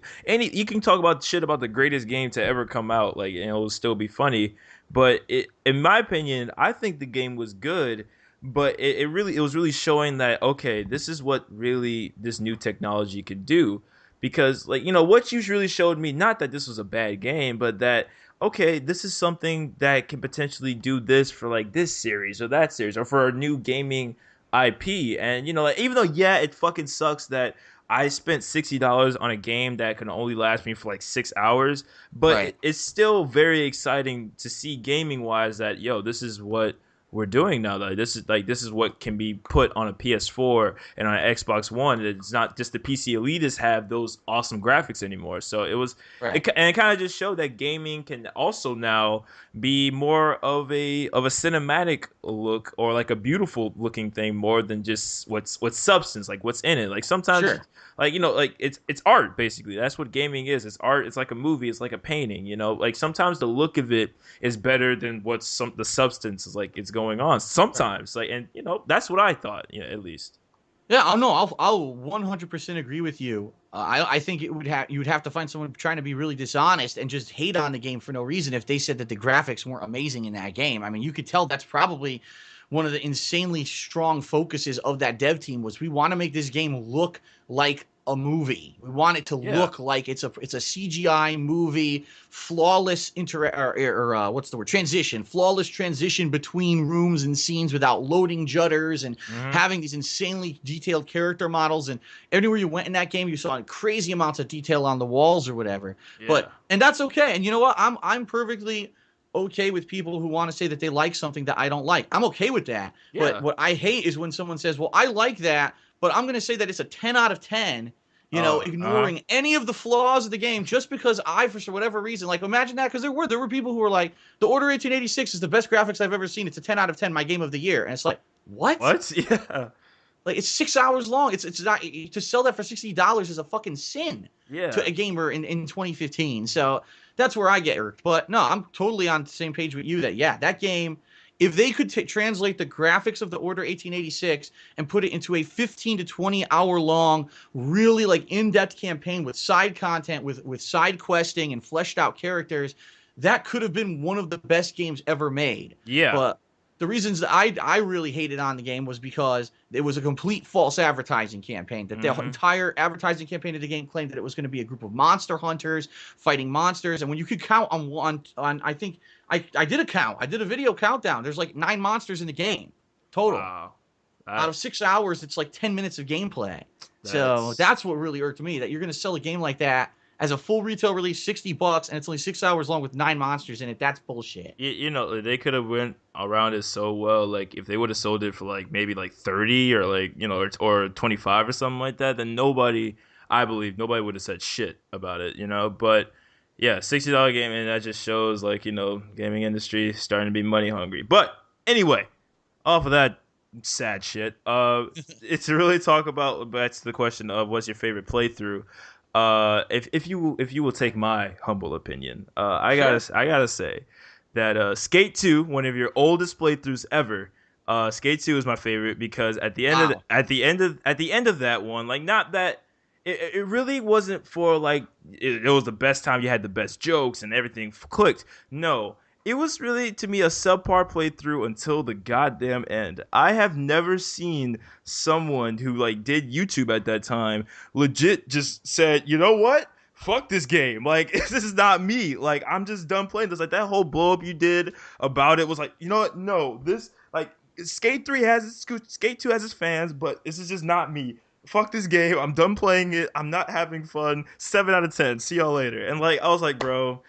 A: can talk about shit about the greatest game to ever come out, like, and it'll still be funny. But in my opinion, I think the game was good. but it was really showing that okay, this is what really this new technology could do. Because like what you really showed me, not that this was a bad game, but that okay, this is something that can potentially do this for like this series or that series or for a new gaming IP. And like, even though yeah, it fucking sucks that I spent $60 on a game that can only last me for like 6 hours, but
B: Right.
A: it's still very exciting to see gaming wise that this is what we're doing now. This is what can be put on a PS4 and on an Xbox One. It's not just the PC elitists have those awesome graphics anymore. So
B: Right.
A: it kind of just showed that gaming can also now be more of a cinematic look or like a beautiful looking thing more than just what's substance, like what's in it. Like sometimes
B: Sure.
A: like like it's art basically. That's what gaming is. It's art. It's like a movie. It's like a painting. Like sometimes the look of it is better than what the substance is like it's going on.
B: Right.
A: Sometimes like, and that's what I thought. At least.
B: Yeah, oh no, I'll 100% agree with you. I think you would have to find someone trying to be really dishonest and just hate on the game for no reason if they said that the graphics weren't amazing in that game. I mean, you could tell that's probably one of the insanely strong focuses of that dev team was we want to make this game look like a movie. We want it to
A: Yeah.
B: look like it's a CGI movie, flawless what's the word? Transition, flawless transition between rooms and scenes without loading judders and
A: Hmm.
B: having these insanely detailed character models. And everywhere you went in that game, you saw crazy amounts of detail on the walls or whatever.
A: Yeah.
B: And that's okay. And you know what? I'm perfectly okay with people who want to say that they like something that I don't like. I'm okay with that. But
A: Yeah.
B: what I hate is when someone says, "Well, I like that, but I'm going to say that it's a 10 out of 10."
A: Uh-huh.
B: Ignoring any of the flaws of the game just because for whatever reason, like imagine that because there were people who were like, "The Order 1886 is the best graphics I've ever seen. It's a 10 out of 10, my game of the year." And it's like, what?
A: What? Yeah.
B: Like it's 6 hours long. It's not to sell that for $60 is a fucking sin to
A: Yeah.
B: a gamer in 2015. So that's where I get irked. But no, I'm totally on the same page with you that yeah, that game. If they could translate the graphics of the Order 1886 and put it into a 15 to 20 hour long, really like in-depth campaign with side content, with side questing and fleshed out characters, that could have been one of the best games ever made.
A: Yeah.
B: But the reasons that I really hated on the game was because it was a complete false advertising campaign. That the
A: Hmm.
B: entire advertising campaign of the game claimed that it was going to be a group of monster hunters fighting monsters, and when you could count on I think I did a count, I did a video countdown. There's like 9 monsters in the game total.
A: Wow.
B: Out of
A: That
B: 6 hours, it's like 10 minutes of gameplay. So
A: that's
B: that's what really irked me. That you're going to sell a game like that as a full retail release, $60, and it's only 6 hours long with 9 monsters in it. That's bullshit.
A: they could have went around it so well. Like if they would have sold it for like maybe like 30 or like or 25 or something like that, then I believe nobody would have said shit about it. But yeah, $60 game, and that just shows like gaming industry starting to be money hungry. But anyway, off of that sad shit, it's to really talk about. That's the question of what's your favorite playthrough. If you will take my humble opinion,
B: Sure.
A: I gotta say that Skate 2, one of your oldest playthroughs ever, Skate 2 is my favorite because
B: Wow.
A: at the end of that one, like not that it really wasn't for like it was the best time, you had the best jokes and everything clicked. No, it was really to me a subpar playthrough until the goddamn end. I have never seen someone who like did YouTube at that time legit just said, you know what? Fuck this game. Like this is not me. Like I'm just done playing this. Like that whole blow up you did about it was like, you know what? No, this like Skate 2 has its fans, but this is just not me. Fuck this game. I'm done playing it. I'm not having fun. 7 out of 10. See y'all later. And like I was like, bro,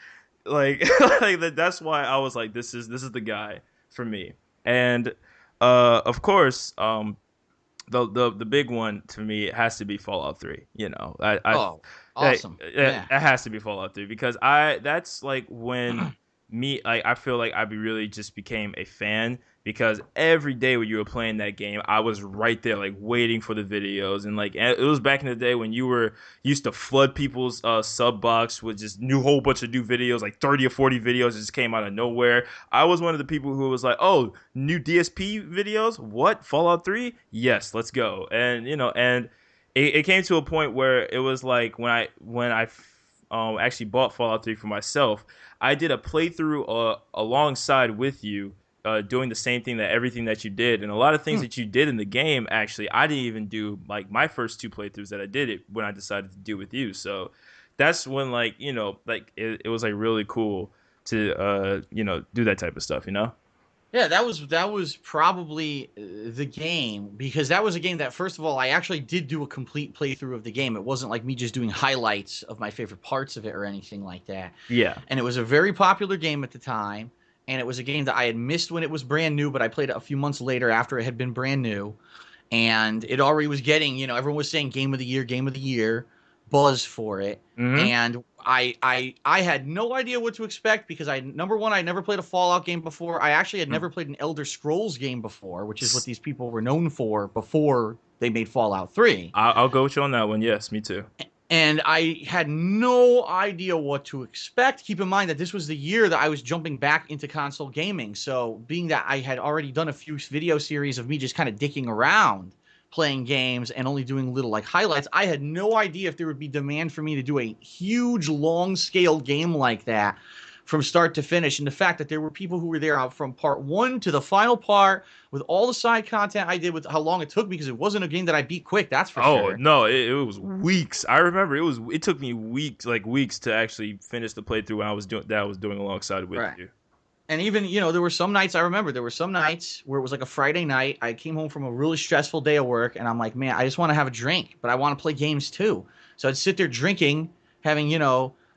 A: like that's why I was like, this is the guy for me. And of course, the big one to me has to be Fallout 3.
B: Oh, awesome. Yeah.
A: It has to be Fallout 3 because I that's like when I feel like I really just became a fan because every day when you were playing that game, I was right there like waiting for the videos. And like it was back in the day when you were used to flood people's sub box with just new whole bunch of new videos, like 30 or 40 videos just came out of nowhere. I was one of the people who was like, "Oh, new DSP videos? What? Fallout 3? Yes, let's go." And and it came to a point where it was like when I actually bought Fallout 3 for myself, I did a playthrough alongside with you doing the same thing that everything that you did, and a lot of things
B: Hmm.
A: that you did in the game. Actually, I didn't even do like my first two playthroughs that I did it when I decided to do with you. So that's when like like it was like really cool to do that type of stuff.
B: Yeah, that was probably the game because that was a game that first of all I actually did do a complete playthrough of the game. It wasn't like me just doing highlights of my favorite parts of it or anything like that.
A: Yeah.
B: And it was a very popular game at the time, and it was a game that I had missed when it was brand new, but I played it a few months later after it had been brand new, and it already was getting, everyone was saying game of the year buzz for it.
A: Mm-hmm.
B: And I had no idea what to expect because I number one, I never played a Fallout game before. I actually had never played an Elder Scrolls game before, which is what these people were known for before they made Fallout 3.
A: I'll go with you on that one. Yes, me too.
B: And I had no idea what to expect. Keep in mind that this was the year that I was jumping back into console gaming. So, being that I had already done a few video series of me just kind of dicking around playing games and only doing little like highlights, I had no idea if there would be demand for me to do a huge, long scale game like that from start to finish. And the fact that there were people who were there from part one to the final part with all the side content I did, with how long it took me, because it wasn't a game that I beat quick, that's for
A: Oh
B: sure.
A: no, it was weeks. I remember it took me weeks, like weeks, to actually finish the playthrough when I was doing alongside with
B: Right.
A: you.
B: And even, there were some nights, I remember there were some nights where it was like a Friday night. I came home from a really stressful day of work and I'm like, man, I just want to have a drink, but I want to play games too. So I'd sit there drinking, having,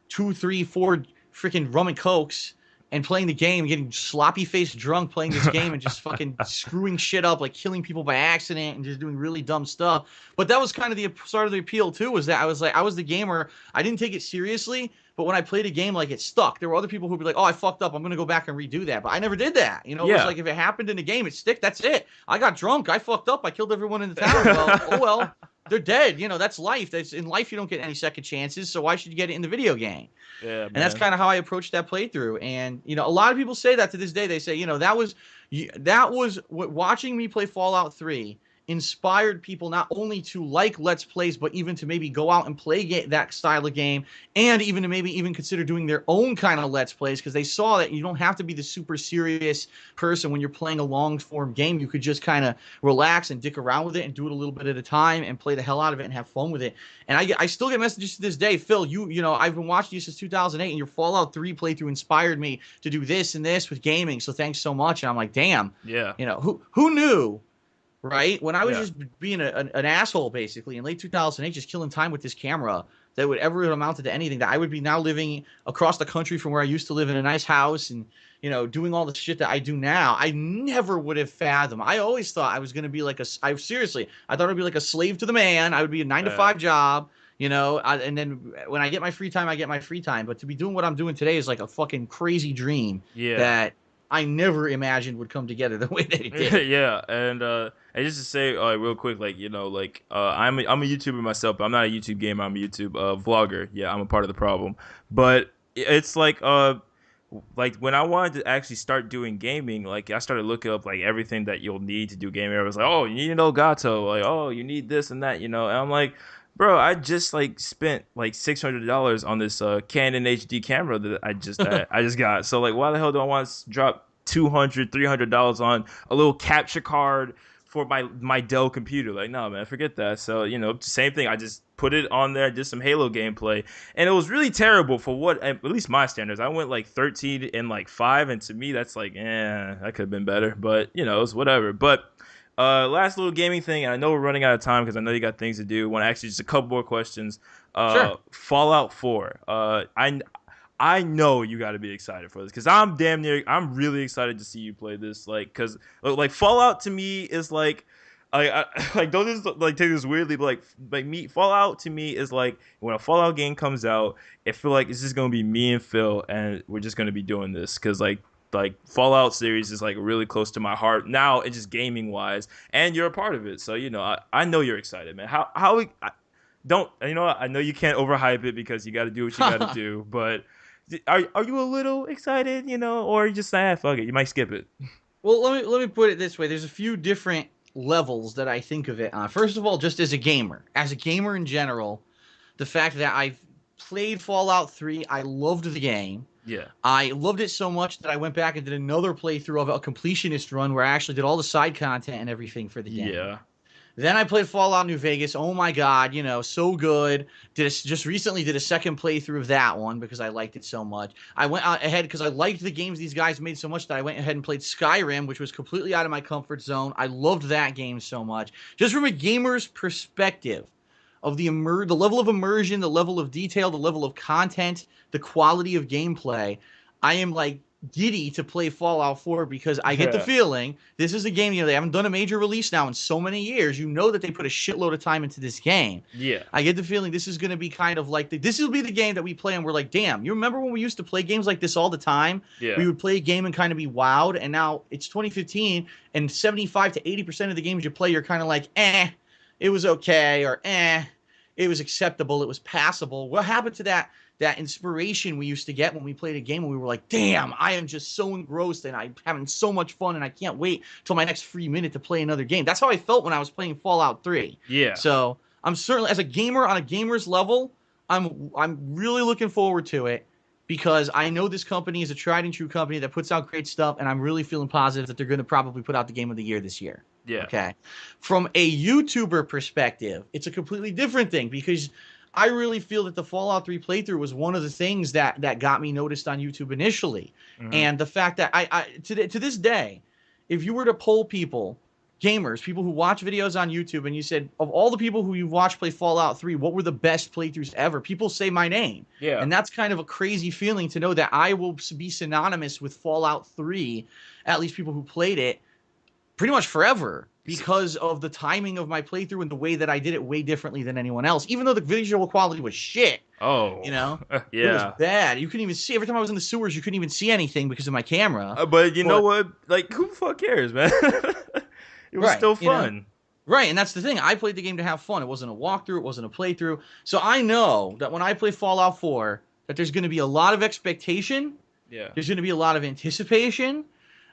B: two, three, four freaking rum and cokes and playing the game, getting sloppy faced drunk playing this game and just fucking screwing shit up, like killing people by accident and just doing really dumb stuff. But that was kind of the start of the appeal too, was that I was like, I was the gamer. I didn't take it seriously, but when I played a game, like, it stuck. There were other people who'd be like, "Oh, I fucked up. I'm gonna go back and redo that." But I never did that. It was
A: Yeah.
B: like if it happened in the game, it stick. That's it. I got drunk. I fucked up. I killed everyone in the town. Well, oh well, they're dead. That's life. That's in life. You don't get any second chances. So why should you get it in the video game?
A: Yeah,
B: And that's
A: man.
B: kind of how I approached that playthrough. And a lot of people say that to this day. They say, that was what watching me play Fallout 3 inspired people not only to like Let's Plays, but even to maybe go out and play that style of game, and even to maybe even consider doing their own kind of Let's Plays, because they saw that you don't have to be the super serious person when you're playing a long form game. You could just kind of relax and dick around with it and do it a little bit at a time and play the hell out of it and have fun with it. And I still get messages to this day, Phil, I've been watching you since 2008, and your Fallout 3 playthrough inspired me to do this and this with gaming. So thanks so much. And I'm like, damn,
A: Yeah.
B: who knew? Right? When I was
A: Yeah.
B: just being an asshole, basically, in late 2008, just killing time with this camera, that would ever amounted to anything, that I would be now living across the country from where I used to live in a nice house and, doing all the shit that I do now. I never would have fathomed. I always thought I was going to be like seriously, I thought I'd be like a slave to the man. I would be a 9 to 5 job, and then when I get my free time, I get my free time. But to be doing what I'm doing today is like a fucking crazy dream
A: Yeah.
B: that I never imagined would come together the way that it did.
A: Yeah, and just to say real quick, like I'm a YouTuber myself, but I'm not a YouTube gamer. I'm a YouTube vlogger. Yeah, I'm a part of the problem. But it's like when I wanted to actually start doing gaming, like I started looking up like everything that you'll need to do gaming. I was like, oh, you need an Elgato, like oh, you need this and that, And I'm like, bro, I just like spent like $600 on this Canon HD camera that I just got. So like, why the hell do I want to drop $200, $300 on a little capture card for my Dell computer? Like, no, man, forget that. So same thing. I just put it on there, did some Halo gameplay, and it was really terrible for what, at least my standards. I went like 13 and like 5, and to me that's like, that could have been better. But it's whatever. But last little gaming thing, and I know we're running out of time because I know you got things to do. Want to ask you just a couple more questions.
B: Sure.
A: Fallout 4. I know you got to be excited for this because I'm really excited to see you play this. Like, because like Fallout to me is like, I like don't just like take this weirdly, but like me, Fallout to me is like when a Fallout game comes out, it feel like it's just gonna be me and Phil, and we're just gonna be doing this because like Fallout series is like really close to my heart now. It's just gaming wise, and you're a part of it, so I know you're excited, man. Don't what? I know you can't overhype it because you got to do what you got to do, but are you a little excited, or you just say, fuck it, you might skip it?
B: Well, let me put it this way. There's a few different levels that I think of it on. First of all, just as a gamer in general, the fact that I've played Fallout 3, I loved the game.
A: Yeah.
B: I loved it so much that I went back and did another playthrough of a completionist run where I actually did all the side content and everything for the game.
A: Yeah.
B: Then I played Fallout New Vegas. Oh my God, so good. Just recently did a second playthrough of that one because I liked it so much. I went out ahead because I liked the games these guys made so much that I went ahead and played Skyrim, which was completely out of my comfort zone. I loved that game so much. Just from a gamer's perspective of the level of immersion, the level of detail, the level of content, the quality of gameplay, I am like giddy to play Fallout 4 because I get the
A: Yeah.
B: feeling this is a game, they haven't done a major release now in so many years. You know that they put a shitload of time into this game.
A: Yeah.
B: I get the feeling this is going to be kind of like this will be the game that we play and we're like, damn, you remember when we used to play games like this all the time?
A: Yeah.
B: We would play a game and kind of be wowed, and now it's 2015 and 75 to 80% of the games you play, you're kind of like, it was okay, or it was acceptable, it was passable. What happened to that inspiration we used to get when we played a game and we were like, damn, I am just so engrossed and I'm having so much fun and I can't wait till my next free minute to play another game. That's how I felt when I was playing Fallout 3.
A: Yeah.
B: So I'm certainly, as a gamer on a gamer's level, I'm really looking forward to it because I know this company is a tried and true company that puts out great stuff, and I'm really feeling positive that they're going to probably put out the game of the year this year.
A: Yeah.
B: Okay. From a YouTuber perspective, it's a completely different thing because I really feel that the Fallout 3 playthrough was one of the things that got me noticed on YouTube initially.
A: Mm-hmm.
B: And the fact that I to this day, if you were to poll people, gamers, people who watch videos on YouTube, and you said, of all the people who you've watched play Fallout 3, what were the best playthroughs ever? People say my name.
A: Yeah.
B: And that's kind of a crazy feeling to know that I will be synonymous with Fallout 3, at least people who played it, pretty much forever, because of the timing of my playthrough and the way that I did it way differently than anyone else. Even though the visual quality was shit,
A: Oh.
B: it was
A: Yeah.
B: bad. You couldn't even see. Every time I was in the sewers, you couldn't even see anything because of my camera.
A: But you know what? Like, who the fuck cares, man? It was
B: Right,
A: still fun.
B: Right, and that's the thing. I played the game to have fun. It wasn't a walkthrough. It wasn't a playthrough. So I know that when I play Fallout 4, that there's going to be a lot of expectation.
A: Yeah.
B: There's going to be a lot of anticipation.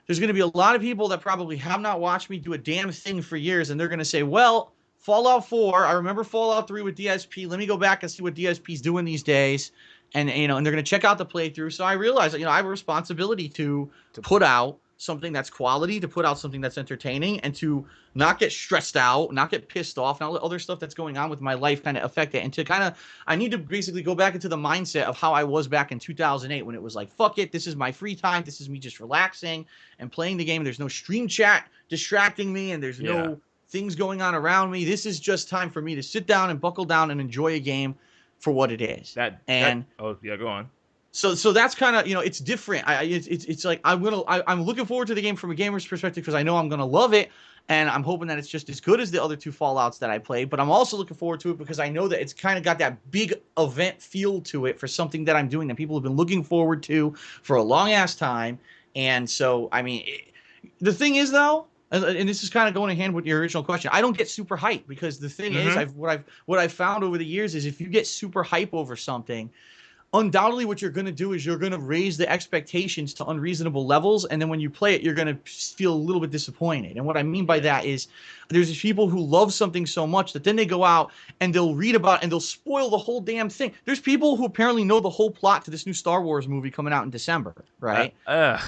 B: There's going to be a lot of people that probably have not watched me do a damn thing for years, and they're going to say, well, Fallout 4, I remember Fallout 3 with DSP. Let me go back and see what DSP's doing these days. And they're going to check out the playthrough. So I realize that, I have a responsibility to put out something that's quality, to put out something that's entertaining, and to not get stressed out, not get pissed off, not let other stuff that's going on with my life kind of affect it. And to kind of, I need to basically go back into the mindset of how I was back in 2008 when it was like, fuck it, this is my free time, this is me just relaxing and playing the game. There's no stream chat distracting me, and there's no things going on around me. This is just time for me to sit down and buckle down and enjoy a game for what it is.
A: Oh yeah, go on.
B: So that's kind of, it's different. It's like I'm looking forward to the game from a gamer's perspective because I know I'm gonna love it, and I'm hoping that it's just as good as the other two Fallouts that I played. But I'm also looking forward to it because I know that it's kind of got that big event feel to it for something that I'm doing that people have been looking forward to for a long ass time. And so, I mean, the thing is though, and this is kind of going hand with your original question, I don't get super hype because the thing is, what I've found over the years is if you get super hype over something, undoubtedly what you're going to do is you're going to raise the expectations to unreasonable levels, and then when you play it, you're going to feel a little bit disappointed. And what I mean by that is there's these people who love something so much that then they go out and they'll read about it and they'll spoil the whole damn thing. There's people who apparently know the whole plot to this new Star Wars movie coming out in December, right?
A: Wow.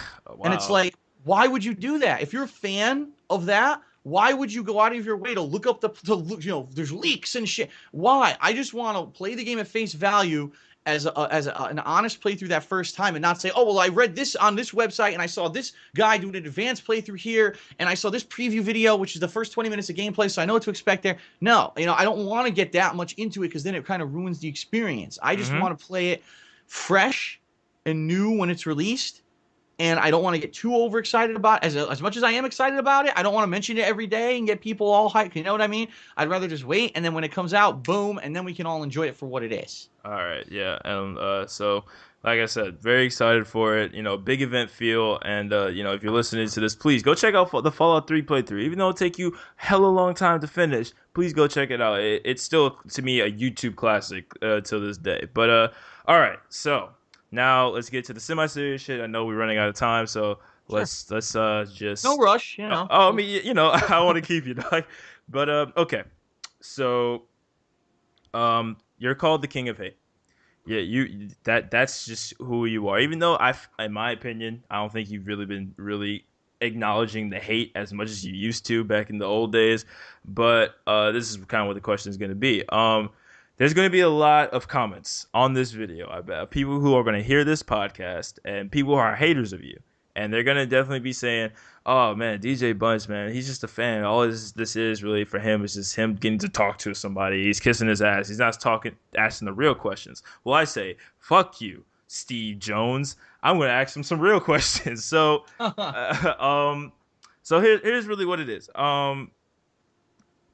B: And it's like, why would you do that? If you're a fan of that, why would you go out of your way to look up there's leaks and shit? Why? I just want to play the game at face value as an honest playthrough that first time, and not say, oh, well, I read this on this website and I saw this guy doing an advanced playthrough here and I saw this preview video, which is the first 20 minutes of gameplay, so I know what to expect there. No, I don't want to get that much into it because then it kind of ruins the experience. I just want to play it fresh and new when it's released. And I don't want to get too overexcited about it. As much as I am excited about it, I don't want to mention it every day and get people all hyped. You know what I mean? I'd rather just wait, and then when it comes out, boom, and then we can all enjoy it for what it is.
A: All right, yeah. And so, like I said, very excited for it. Big event feel. And, if you're listening to this, please go check out the Fallout 3 playthrough. Even though it'll take you hella long time to finish, please go check it out. It's still, to me, a YouTube classic till this day. But, all right, so now let's get to the semi-serious shit. I know we're running out of time, so let's just
B: no rush,
A: I mean, I want to keep you, dog. But okay, so you're called the King of Hate. Yeah, that's just who you are. Even though in my opinion, I don't think you've really been really acknowledging the hate as much as you used to back in the old days. But this is kind of what the question is going to be. There's going to be a lot of comments on this video. I bet people who are going to hear this podcast and people who are haters of you, and they're going to definitely be saying, "Oh man, DJ Bunch, man, he's just a fan. All this is really for him is just him getting to talk to somebody. He's kissing his ass. He's not talking, asking the real questions." Well, I say, "Fuck you, Steve Jones. I'm going to ask him some real questions." So, uh, um, here's really what it is.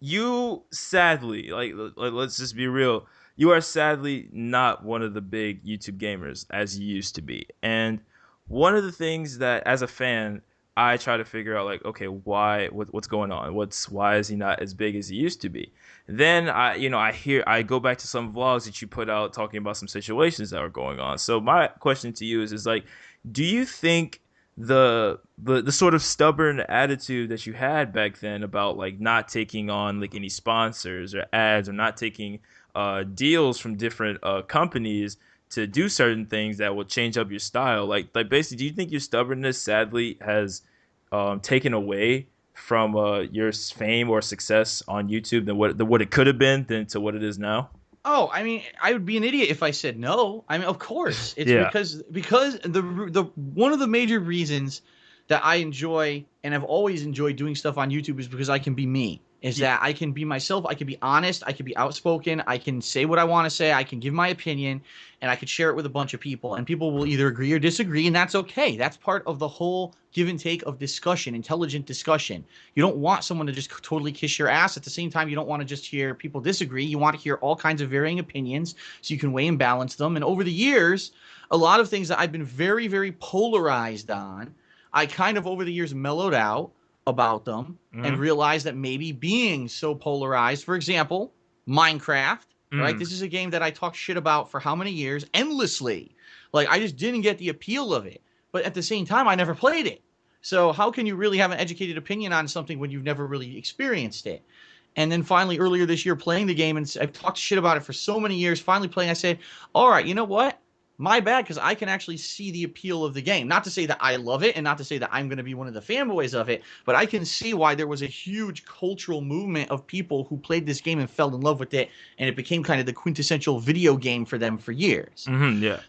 A: You sadly, let's just be real. You are sadly not one of the big YouTube gamers as you used to be. And one of the things that, as a fan, I try to figure out, like, okay, what's going on? Why is he not as big as he used to be? Then I go back to some vlogs that you put out talking about some situations that were going on. So my question to you is like, do you think the sort of stubborn attitude that you had back then about like not taking on like any sponsors or ads or not taking deals from different companies to do certain things that will change up your style, like basically, do you think your stubbornness sadly has taken away from your fame or success on YouTube than what it could have been than to what it is now?
B: Oh, I mean, I would be an idiot if I said no. I mean, of course, it's
A: Yeah.
B: because the one of the major reasons that I enjoy and have always enjoyed doing stuff on YouTube is because I can be me. Is
A: Yeah.
B: that I can be myself, I can be honest, I can be outspoken, I can say what I want to say, I can give my opinion, and I can share it with a bunch of people, and people will either agree or disagree, and that's okay. That's part of the whole give and take of discussion, intelligent discussion. You don't want someone to just totally kiss your ass. At the same time, you don't want to just hear people disagree. You want to hear all kinds of varying opinions so you can weigh and balance them. And over the years, a lot of things that I've been very, very polarized on, I kind of over the years mellowed out about them and
A: Mm-hmm.
B: realized that maybe being so polarized, for example, Minecraft, right?
A: Mm.
B: This is a game that I talked shit about for how many years? Endlessly. Like, I just didn't get the appeal of it. But at the same time, I never played it. So how can you really have an educated opinion on something when you've never really experienced it? And then finally, earlier this year, playing the game, and I've talked shit about it for so many years. Finally playing, I said, all right, you know what? My bad, because I can actually see the appeal of the game. Not to say that I love it, and not to say that I'm going to be one of the fanboys of it, but I can see why there was a huge cultural movement of people who played this game and fell in love with it, and it became kind of the quintessential video game for them for years.
A: Mm-hmm. Yeah.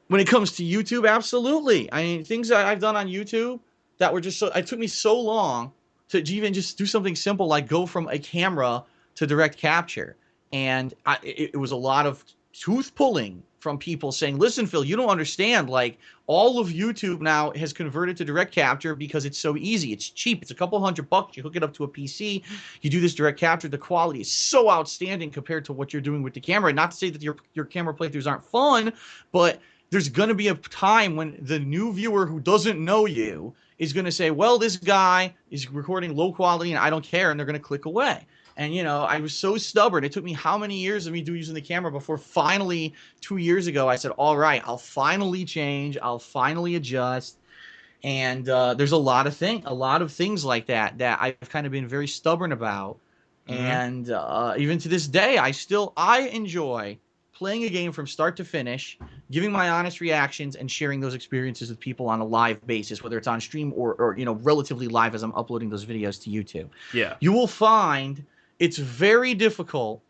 B: When it comes to YouTube, absolutely. I mean, things that I've done on YouTube that were just so, it took me so long to even just do something simple like go from a camera to direct capture. And it was a lot of tooth pulling from people saying, listen, Phil, you don't understand. Like, all of YouTube now has converted to direct capture because it's so easy. It's cheap. It's a couple $100. You hook it up to a PC. You do this direct capture. The quality is so outstanding compared to what you're doing with the camera. Not to say that your camera playthroughs aren't fun, but there's going to be a time when the new viewer who doesn't know you is going to say, well, this guy is recording low quality and I don't care. And they're going to click away. And, you know, I was so stubborn. It took me how many years of me using the camera before finally 2 years ago, I said, all right, I'll finally change. I'll finally adjust. And there's a lot of things like that I've kind of been very stubborn about.
A: Mm-hmm.
B: And even to this day, I enjoy playing a game from start to finish, giving my honest reactions, and sharing those experiences with people on a live basis, whether it's on stream or you know, relatively live as I'm uploading those videos to YouTube.
A: Yeah.
B: You will find it's very difficult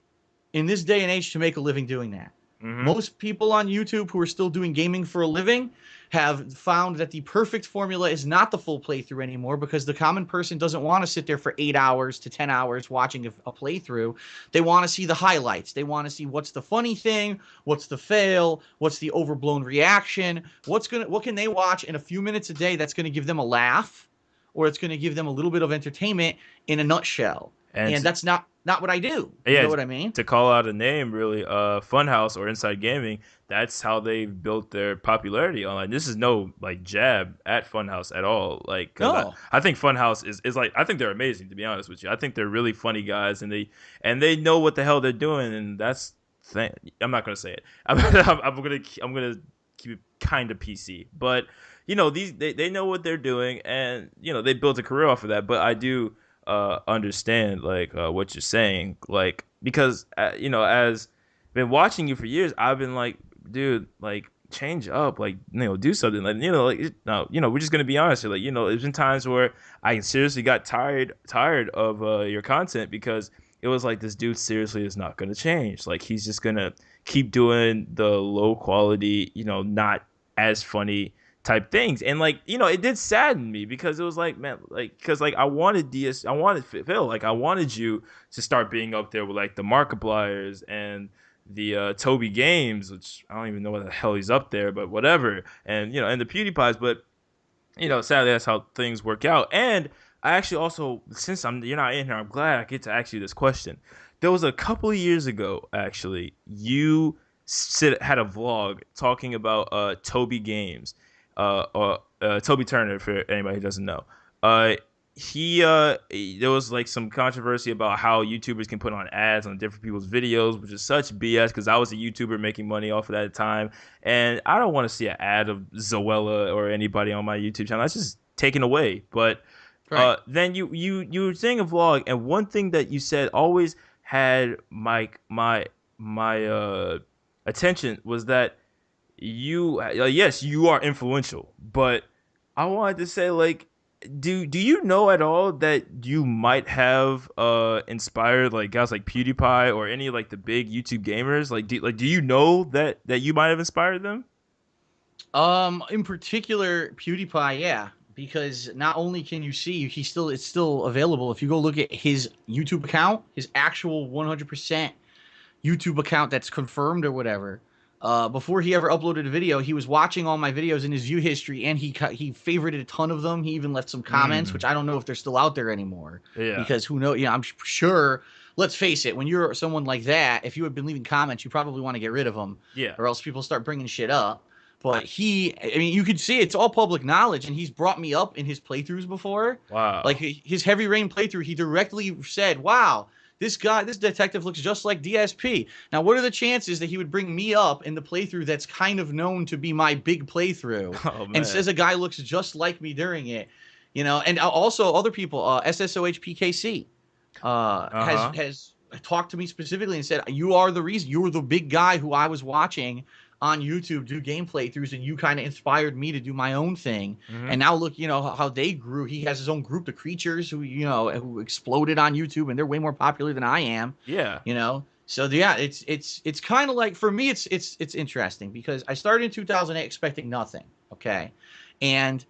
B: in this day and age to make a living doing that.
A: Mm-hmm.
B: Most people on YouTube who are still doing gaming for a living have found that the perfect formula is not the full playthrough anymore, because the common person doesn't want to sit there for 8 hours to 10 hours watching a playthrough. They want to see the highlights. They want to see what's the funny thing, what's the fail, what's the overblown reaction, what can they watch in a few minutes a day that's going to give them a laugh, or it's going to give them a little bit of entertainment in a nutshell. And
A: And
B: that's not what I do. You
A: yeah,
B: know what I mean?
A: to call out a name, really, Funhouse or Inside Gaming, that's how they built their popularity online. This is no like jab at Funhouse at all. Like, cause
B: No.
A: I think Funhouse is like, I think they're amazing, to be honest with you. I think they're really funny guys, and they know what the hell they're doing, and that's thing. I'm not gonna say it. I'm gonna keep it kind of PC, but you know, they know what they're doing, and you know, they built a career off of that. But I do understand like what you're saying, like, because you know, as been watching you for years, I've been like dude, like change up, like do something, like like no, we're just gonna be honest here, like there's been times where I seriously got tired of your content because it was like this dude seriously is not gonna change, like he's just gonna keep doing the low quality, not as funny type things. And like it did sadden me because it was like, man, like because like I wanted Phil, like I wanted you to start being up there with like the Markipliers and the Toby Games, which I don't even know what the hell he's up there, but whatever. And and the PewDiePies, but sadly that's how things work out. And I actually also, since you're not in here, I'm glad I get to ask you this question. There was a couple of years ago, actually, you had a vlog talking about Toby Games, or Toby Turner, for anybody who doesn't know. Uh, there was like some controversy about how YouTubers can put on ads on different people's videos, which is such BS because I was a YouTuber making money off of that at the time, and I don't want to see an ad of Zoella or anybody on my YouTube channel. That's just taken away. But
B: Right.
A: then you were saying a vlog, and one thing that you said always had my attention was that yes, you are influential, but I wanted to say, like, do you know at all that you might have inspired like guys like PewDiePie or any like the big YouTube gamers? Do you know that you might have inspired them?
B: In particular, PewDiePie, yeah, because not only can you see it's still available. If you go look at his YouTube account, his actual 100% YouTube account that's confirmed or whatever. Before he ever uploaded a video, he was watching all my videos in his view history, and he favorited a ton of them. He even left some comments, which
A: Mm,
B: I don't know if they're still out there anymore,
A: yeah,
B: because who knows? I'm sure. Let's face it, when you're someone like that, if you had been leaving comments, you probably want to get rid of them,
A: yeah.
B: or else people start bringing shit up. But I mean, you could see it's all public knowledge, and he's brought me up in his playthroughs before. Like
A: Wow.
B: his Heavy Rain playthrough, he directly said, "Wow, this detective looks just like DSP." Now, what are the chances that he would bring me up in the playthrough that's kind of known to be my big playthrough,
A: Oh
B: and
A: man.
B: says a guy looks just like me during it? And also other people, SSOHPKC,
A: Uh huh.
B: has talked to me specifically and said, "You are the reason. You were the big guy who I was watching on YouTube do game playthroughs, and you kind of inspired me to do my own thing." And
A: Hmm.
B: now look, how they grew. He has his own group, the Creatures, who exploded on YouTube, and they're way more popular than I am.
A: Yeah.
B: So yeah, it's kind of like, for me, it's interesting because I started in 2008 expecting nothing. Okay, and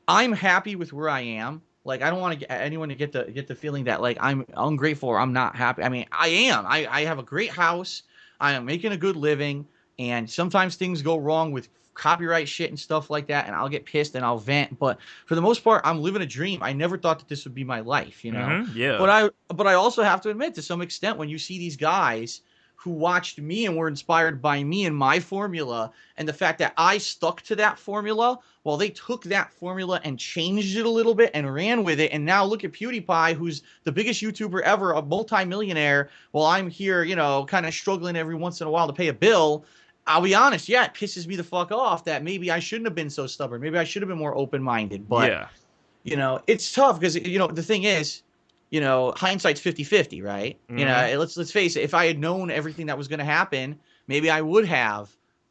B: I'm happy with where I am. Like, I don't want to get anyone to get the feeling that like I'm ungrateful or I'm not happy. I mean, I am. I have a great house. I am making a good living, and sometimes things go wrong with copyright shit and stuff like that, and I'll get pissed and I'll vent. But for the most part, I'm living a dream. I never thought that this would be my life.
A: Yeah.
B: But I also have to admit, to some extent, when you see these guys who watched me and were inspired by me and my formula, and the fact that I stuck to that formula, well, they took that formula and changed it a little bit and ran with it. And now look at PewDiePie, who's the biggest YouTuber ever, a multimillionaire, while I'm here, kind of struggling every once in a while to pay a bill. I'll be honest, yeah, it pisses me the fuck off that maybe I shouldn't have been so stubborn. Maybe I should have been more open-minded. But,
A: Yeah.
B: it's tough because, the thing is, hindsight's 50-50, right?
A: Hmm.
B: Let's face it, if I had known everything that was going to happen, maybe I would have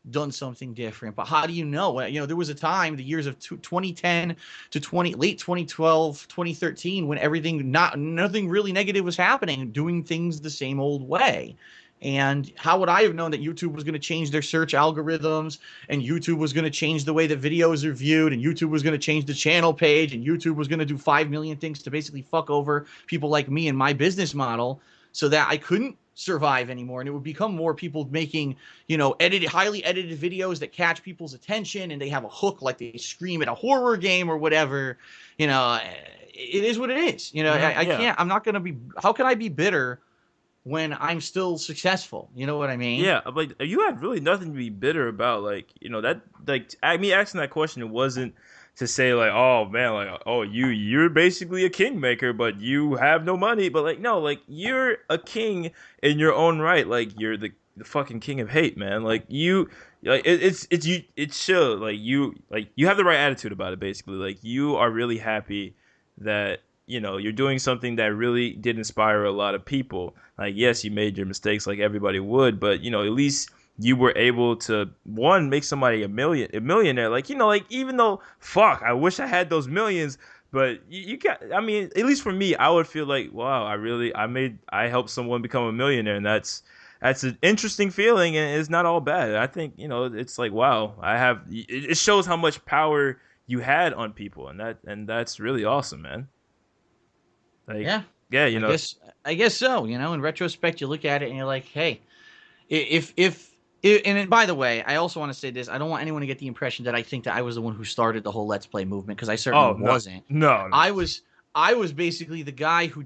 B: done something different. But how do you know? There was a time, the years of 2010 to late 2012, 2013, when nothing really negative was happening, doing things the same old way. And how would I have known that YouTube was going to change their search algorithms, and YouTube was going to change the way that videos are viewed, and YouTube was going to change the channel page, and YouTube was going to do 5 million things to basically fuck over people like me and my business model, so that I couldn't survive anymore, and it would become more people making highly edited videos that catch people's attention, and they have a hook, like they scream at a horror game or whatever. It is what it is. I
A: Yeah.
B: can't. I'm not going to be. How can I be bitter when I'm still successful? You know what I mean?
A: Yeah, like you had really nothing to be bitter about. Like, that, like, me asking that question, it wasn't to say like, oh man, like, oh, you're basically a kingmaker, but you have no money. But like, no, like you're a king in your own right. Like you're the fucking king of hate, man. Like like it's you. It's chill. Like you have the right attitude about it. Basically, like you are really happy that you're doing something that really did inspire a lot of people. Like, yes, you made your mistakes like everybody would, but at least you were able to one make somebody a millionaire. Like like even though fuck, I wish I had those millions, but you got. I mean, at least for me, I would feel like wow, I helped someone become a millionaire, and that's an interesting feeling, and it's not all bad. I think it's like wow, it shows how much power you had on people, and that's really awesome, man. Like
B: Yeah,
A: yeah,
B: I guess I guess so. In retrospect, you look at it and you're like, hey, and by the way, I also want to say this. I don't want anyone to get the impression that I think that I was the one who started the whole Let's Play movement, because I certainly
A: oh no,
B: wasn't.
A: no.
B: I was basically the guy who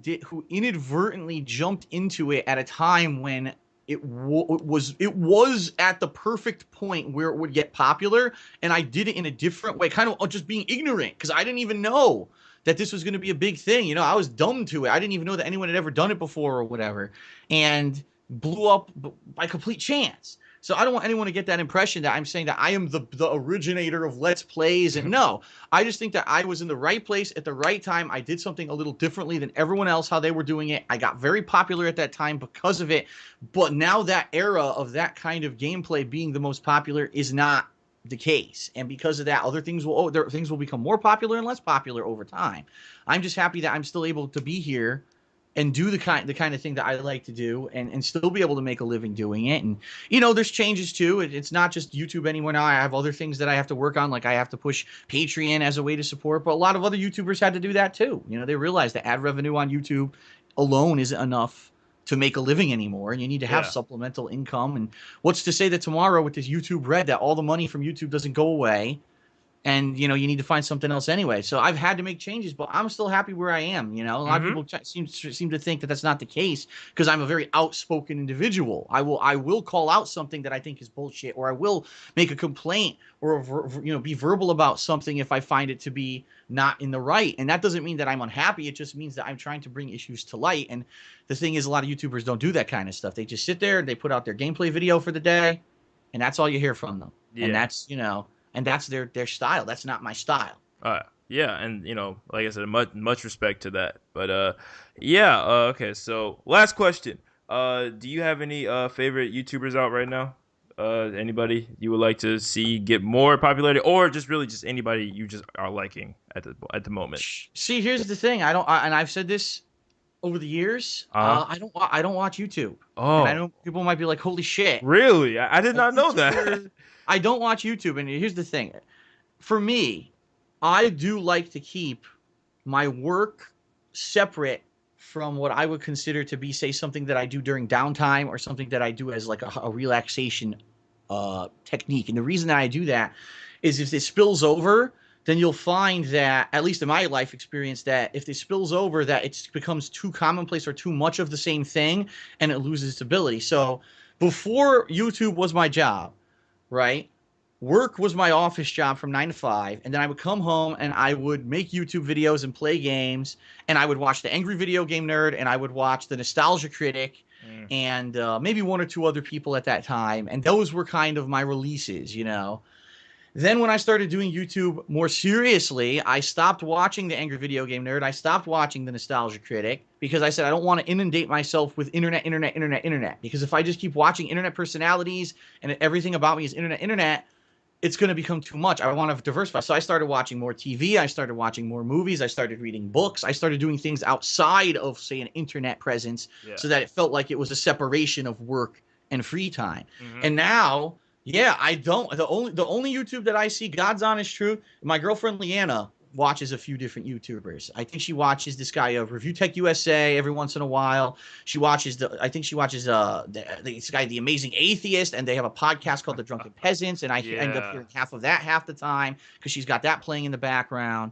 B: inadvertently jumped into it at a time when it was at the perfect point where it would get popular, and I did it in a different way, kind of just being ignorant, because I didn't even know that this was going to be a big thing. I was dumb to it. I didn't even know that anyone had ever done it before or whatever, and blew up by complete chance. So I don't want anyone to get that impression that I'm saying that I am the originator of Let's Plays. And no, I just think that I was in the right place at the right time. I did something a little differently than everyone else, how they were doing it. I got very popular at that time because of it. But now that era of that kind of gameplay being the most popular is not the case. And because of that, things will become more popular and less popular over time. I'm just happy that I'm still able to be here and do the kind of thing that I like to do, and still be able to make a living doing it. And there's changes too. It's not just YouTube anymore now. I have other things that I have to work on, like I have to push Patreon as a way to support. But a lot of other YouTubers had to do that too. They realized that ad revenue on YouTube alone isn't enough to make a living anymore, and you need to have
A: Yeah.
B: supplemental income. And what's to say that tomorrow with this YouTube Red, that all the money from YouTube doesn't go away, and you need to find something else anyway. So I've had to make changes, but I'm still happy where I am. A lot of
A: Mm-hmm.
B: people seem to think that that's not the case, because I'm a very outspoken individual. I will call out something that I think is bullshit, or I will make a complaint, or be verbal about something if I find it to be not in the right. And that doesn't mean that I'm unhappy. It just means that I'm trying to bring issues to light. And the thing is, a lot of YouTubers don't do that kind of stuff. They just sit there, they put out their gameplay video for the day, and that's all you hear from them. And
A: Yeah.
B: that's their style. That's not my style.
A: Yeah, and like I said, much respect to that. But yeah. Okay. So last question. Do you have any favorite YouTubers out right now? Anybody you would like to see get more popularity, or just really just anybody you just are liking at the moment?
B: See, here's the thing. And I've said this over the years.
A: Uh huh.
B: I don't watch YouTube, and I
A: Oh,
B: know people might be like, "Holy shit,
A: really? I did
B: a
A: not know that.
B: YouTuber!" I don't watch YouTube, and here's the thing. For me, I do like to keep my work separate from what I would consider to be, say, something that I do during downtime, or something that I do as like a relaxation technique. And the reason that I do that is, if it spills over, then you'll find that, at least in my life experience, that if it spills over, that it becomes too commonplace or too much of the same thing, and it loses its ability. So before YouTube was my job, right? Work was my office job from 9 to 5, and then I would come home and I would make YouTube videos and play games, and I would watch the Angry Video Game Nerd, and I would watch the Nostalgia Critic,
A: Mm.
B: and maybe one or two other people at that time, and those were kind of my releases. Then when I started doing YouTube more seriously, I stopped watching the Angry Video Game Nerd. I stopped watching the Nostalgia Critic, because I said I don't want to inundate myself with internet. Because if I just keep watching internet personalities and everything about me is internet, it's going to become too much. I want to diversify. So I started watching more TV. I started watching more movies. I started reading books. I started doing things outside of, say, an internet presence,
A: Yeah.
B: so that it felt like it was a separation of work and free time.
A: Mm-hmm.
B: And now, yeah, I don't. The only YouTube that I see, God's honest truth, my girlfriend Leanna watches a few different YouTubers. I think she watches this guy Review Tech USA every once in a while. She watches this guy, The Amazing Atheist, and they have a podcast called The Drunken Peasants, and I end up
A: Yeah.
B: hearing half of that half the time, because she's got that playing in the background.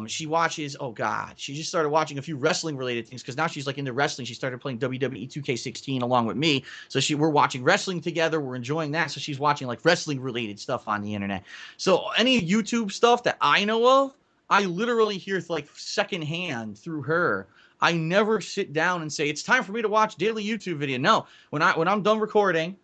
B: She watches, oh God, she just started watching a few wrestling related things, because now she's like into wrestling. She started playing WWE 2K16 along with me. So we're watching wrestling together. We're enjoying that. So she's watching like wrestling related stuff on the internet. So any YouTube stuff that I know of, I literally hear like secondhand through her. I never sit down and say, it's time for me to watch daily YouTube video. No, when I'm done recording,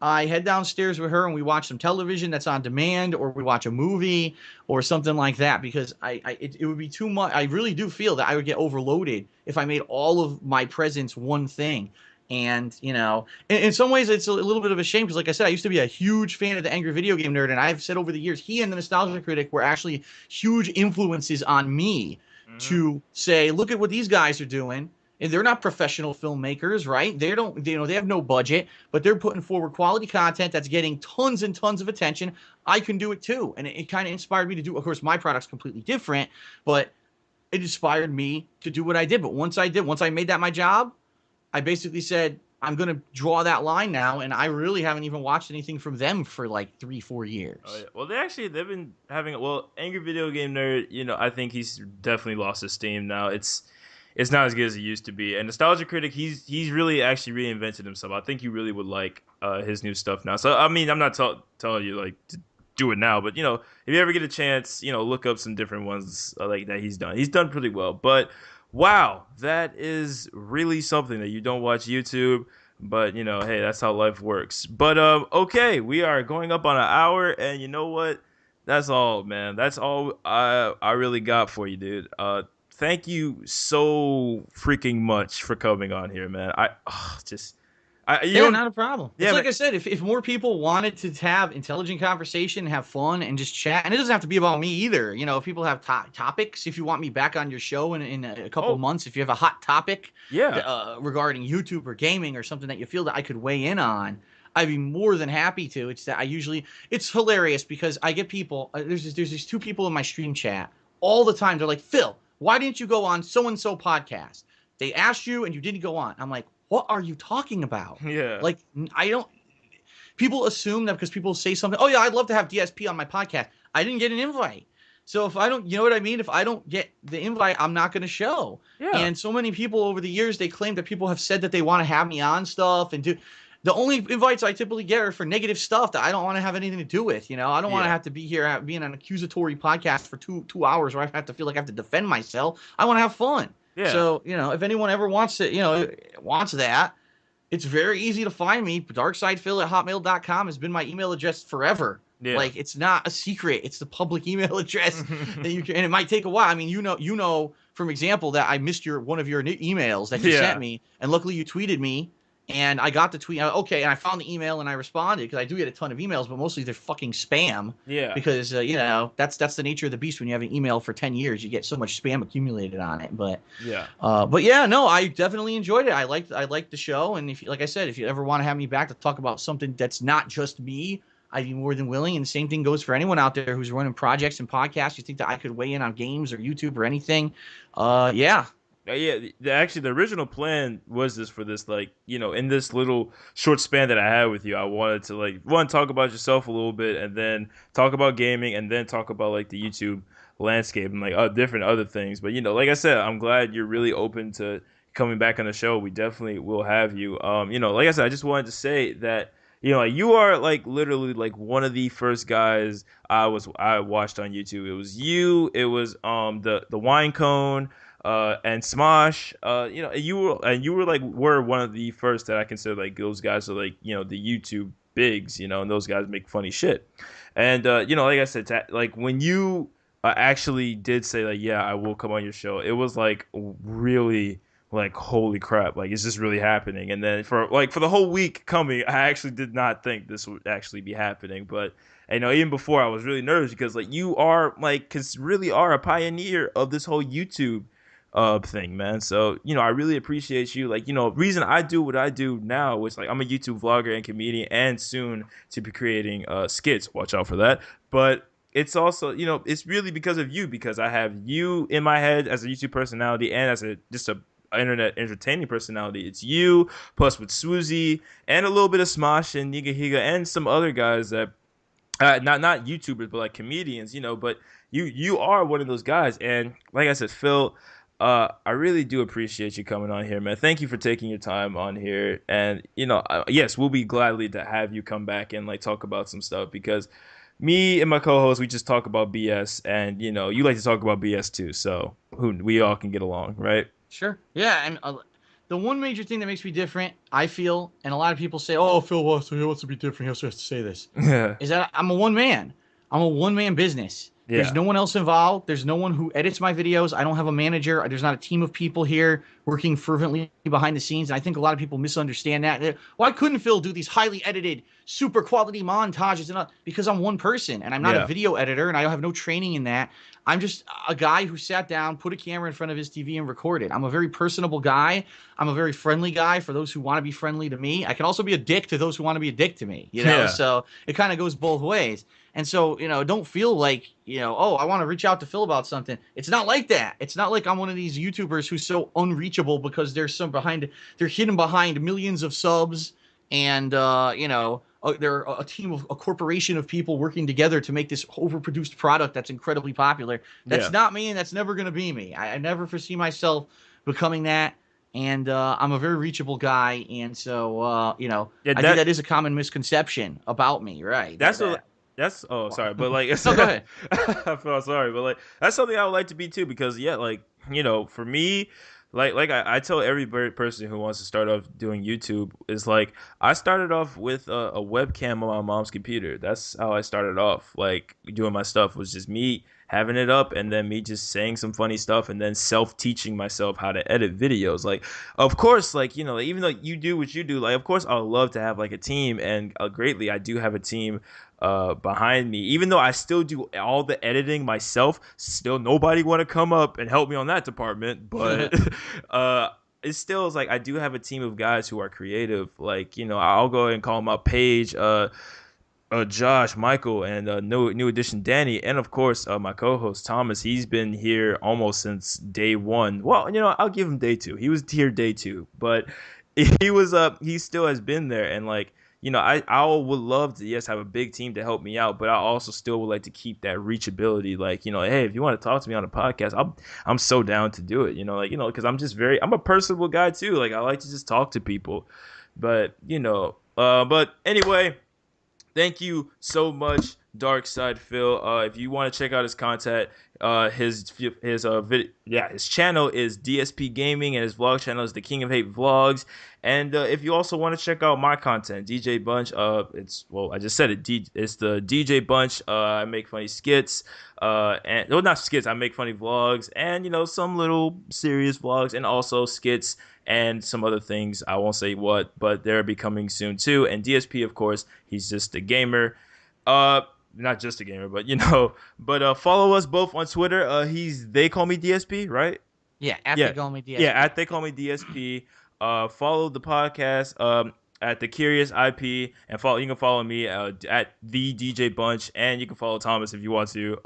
B: I head downstairs with her and we watch some television that's on demand, or we watch a movie or something like that, because it would be too much. I really do feel that I would get overloaded if I made all of my presence one thing. And, in some ways, it's a little bit of a shame because, like I said, I used to be a huge fan of the Angry Video Game Nerd. And I've said over the years, he and the Nostalgia Critic were actually huge influences on me
A: Hmm.
B: to say, look at what these guys are doing. And they're not professional filmmakers, right? They don't, they have no budget, but they're putting forward quality content that's getting tons and tons of attention. I can do it too. And it kind of inspired me to do, of course, my product's completely different, but it inspired me to do what I did. But once I made that my job, I basically said, I'm going to draw that line now. And I really haven't even watched anything from them for like 3-4 years.
A: Oh yeah. Well, they've been having Angry Video Game Nerd. I think he's definitely lost his steam now. It's not as good as it used to be. And Nostalgia Critic, he's really actually reinvented himself. I think you really would like his new stuff now. So I mean, I'm not telling you like to do it now, but if you ever get a chance, look up some different ones like that he's done. He's done pretty well. But wow, that is really something that you don't watch YouTube. But hey, that's how life works. But okay, we are going up on an hour, and you know what? That's all, man. That's all I really got for you, dude. Thank you so freaking much for coming on here, man.
B: Yeah, not a problem. It's
A: yeah, man.
B: like I said, if more people wanted to have intelligent conversation, have fun, and just chat, and it doesn't have to be about me either. If people have topics, if you want me back on your show in a couple of
A: Oh,
B: months, if you have a hot topic
A: yeah.
B: regarding YouTube or gaming or something that you feel that I could weigh in on, I'd be more than happy to. It's that it's hilarious because I get people. There's these two people in my stream chat all the time. They're like, Phil, why didn't you go on so and so podcast? They asked you and you didn't go on. I'm like, what are you talking about?
A: Yeah.
B: Like, I don't. People assume that because people say something, oh yeah, I'd love to have DSP on my podcast. I didn't get an invite. So if I don't, you know what I mean? If I don't get the invite, I'm not going to show.
A: Yeah.
B: And so many people over the years, they claim that people have said that they want to have me on stuff and do. The only invites I typically get are for negative stuff that I don't want to have anything to do with. I don't want to
A: Yeah.
B: have to be here being an accusatory podcast for two hours where I have to feel like I have to defend myself. I want to have fun.
A: Yeah.
B: So, if anyone ever wants to, wants that, it's very easy to find me. Darksidephil@hotmail.com has been my email address forever.
A: Yeah.
B: Like, it's not a secret. It's the public email address that you can, and it might take a while. I mean, from example that I missed one of your emails that you sent me, and luckily you tweeted me. And I got the tweet. Okay, and I found the email and I responded because I do get a ton of emails, but mostly they're fucking spam.
A: Yeah.
B: Because that's the nature of the beast. When you have an email for 10 years, you get so much spam accumulated on it. But
A: Yeah.
B: yeah, no, I definitely enjoyed it. I liked the show, and like I said, if you ever want to have me back to talk about something that's not just me, I'd be more than willing. And the same thing goes for anyone out there who's running projects and podcasts. You think that I could weigh in on games or YouTube or anything? Yeah.
A: Actually, the original plan was for this, like, in this little short span that I had with you, I wanted to, like, one, talk about yourself a little bit, and then talk about gaming, and then talk about, like, the YouTube landscape and, like, different other things. But, like I said, I'm glad you're really open to coming back on the show. We definitely will have you. Like I said, I just wanted to say that, like, you are, like, literally, like, one of the first guys I watched on YouTube. It was you. It was the Wine Cone. And Smosh, you were like one of the first that I consider, like, those guys are, like, the YouTube bigs, and those guys make funny shit. And like I said, like, when you actually did say, like, yeah, I will come on your show, it was like really like, holy crap, like, is this really happening? And then for the whole week coming, I actually did not think this would actually be happening. But even before, I was really nervous because, like, you are, like, really are a pioneer of this whole YouTube thing, man. So, I really appreciate you. Like, reason I do what I do now is, like, I'm a YouTube vlogger and comedian, and soon to be creating skits. Watch out for that. But it's also, it's really because of you, because I have you in my head as a YouTube personality and as just a internet entertaining personality. It's you plus with Swoozy and a little bit of Smosh and Niga Higa and some other guys that not YouTubers, but, like, comedians, but you are one of those guys. And like I said, Phil, I really do appreciate you coming on here, man. Thank you for taking your time on here. And, yes, we'll be gladly to have you come back and, like, talk about some stuff, because me and my co-host, we just talk about BS, and, you like to talk about BS too. So we all can get along, right?
B: Sure. Yeah, and the one major thing that makes me different, I feel, and a lot of people say, "Oh, Phil wants to be different. He also has to say this,"
A: Yeah.
B: is that I'm a one man. I'm a one man business.
A: Yeah.
B: There's no one else involved. There's no one who edits my videos. I don't have a manager. There's not a team of people here working fervently behind the scenes. And I think a lot of people misunderstand that. Why couldn't Phil do these highly edited, super quality montages? Because I'm one person and I'm not a
A: Yeah.
B: video editor and I have no training in that. I'm just a guy who sat down, put a camera in front of his TV and recorded. I'm a very personable guy. I'm a very friendly guy for those who want to be friendly to me. I can also be a dick to those who want to be a dick to me,
A: Yeah.
B: So it kind of goes both ways. And so, don't feel like, oh, I want to reach out to Phil about something. It's not like that. It's not like I'm one of these YouTubers who's so unreachable because they're hidden behind millions of subs and, they're a team of a corporation of people working together to make this overproduced product that's incredibly popular. That's
A: Yeah.
B: not me, and that's never going to be me. I never foresee myself becoming that. And I'm a very reachable guy, and so
A: Yeah,
B: I think that is a common misconception about me, right?
A: that's what that's oh sorry, but like
B: No, go ahead.
A: I feel sorry, but like that's something I would like to be too, because yeah, like for me, I tell every person who wants to start off doing YouTube is like I started off with a webcam on my mom's computer. That's how I started off, like doing my stuff was just me having it up and then me just saying some funny stuff and then self-teaching myself how to edit videos. Like of course, like even though you do what you do, like of course I would love to have like a team, and greatly I do have a team behind me. Even though I still do all the editing myself, still nobody want to come up and help me on that department. But it still is like I do have a team of guys who are creative. Like I'll go ahead and call them up, Paige, Josh, Michael, and new addition Danny, and of course my co-host Thomas. He's been here almost since day one. Well, I'll give him day two. He was here day two, but he still has been there, and like I would love to have a big team to help me out, but I also still would like to keep that reachability. Like hey, if you want to talk to me on a podcast, I'm so down to do it. Because I'm a personable guy too. Like I like to just talk to people, but but anyway. Thank you so much, Dark Side Phil. If you want to check out his content, his channel is DSPGaming, and his vlog channel is The King of Hate Vlogs. And if you also want to check out my content, DJBunch, I just said it. It's the DJBunch. I make funny skits, not skits. I make funny vlogs, and some little serious vlogs, and also skits and some other things. I won't say what, but they're becoming soon too. And DSP, of course, he's just a gamer. Not just a gamer, but But follow us both on Twitter. They call me DSP, right?
B: Yeah,
A: Yeah,
B: They Call Me
A: yeah.
B: DSP.
A: At they call me DSP. Follow the podcast. At the Curious IP, and you can follow me at the DJ Bunch, and you can follow Thomas if you want to.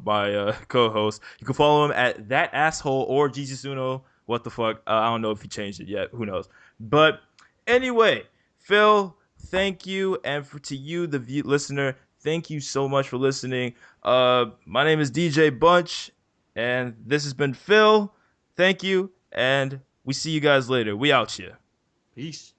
A: My co-host. You can follow him at that asshole or Jesus Uno. What the fuck? I don't know if he changed it yet. Who knows? But anyway, Phil, thank you, and to you, the listener, thank you so much for listening. My name is DJ Bunch, and this has been Phil. Thank you, and we see you guys later. We out here.
B: Peace.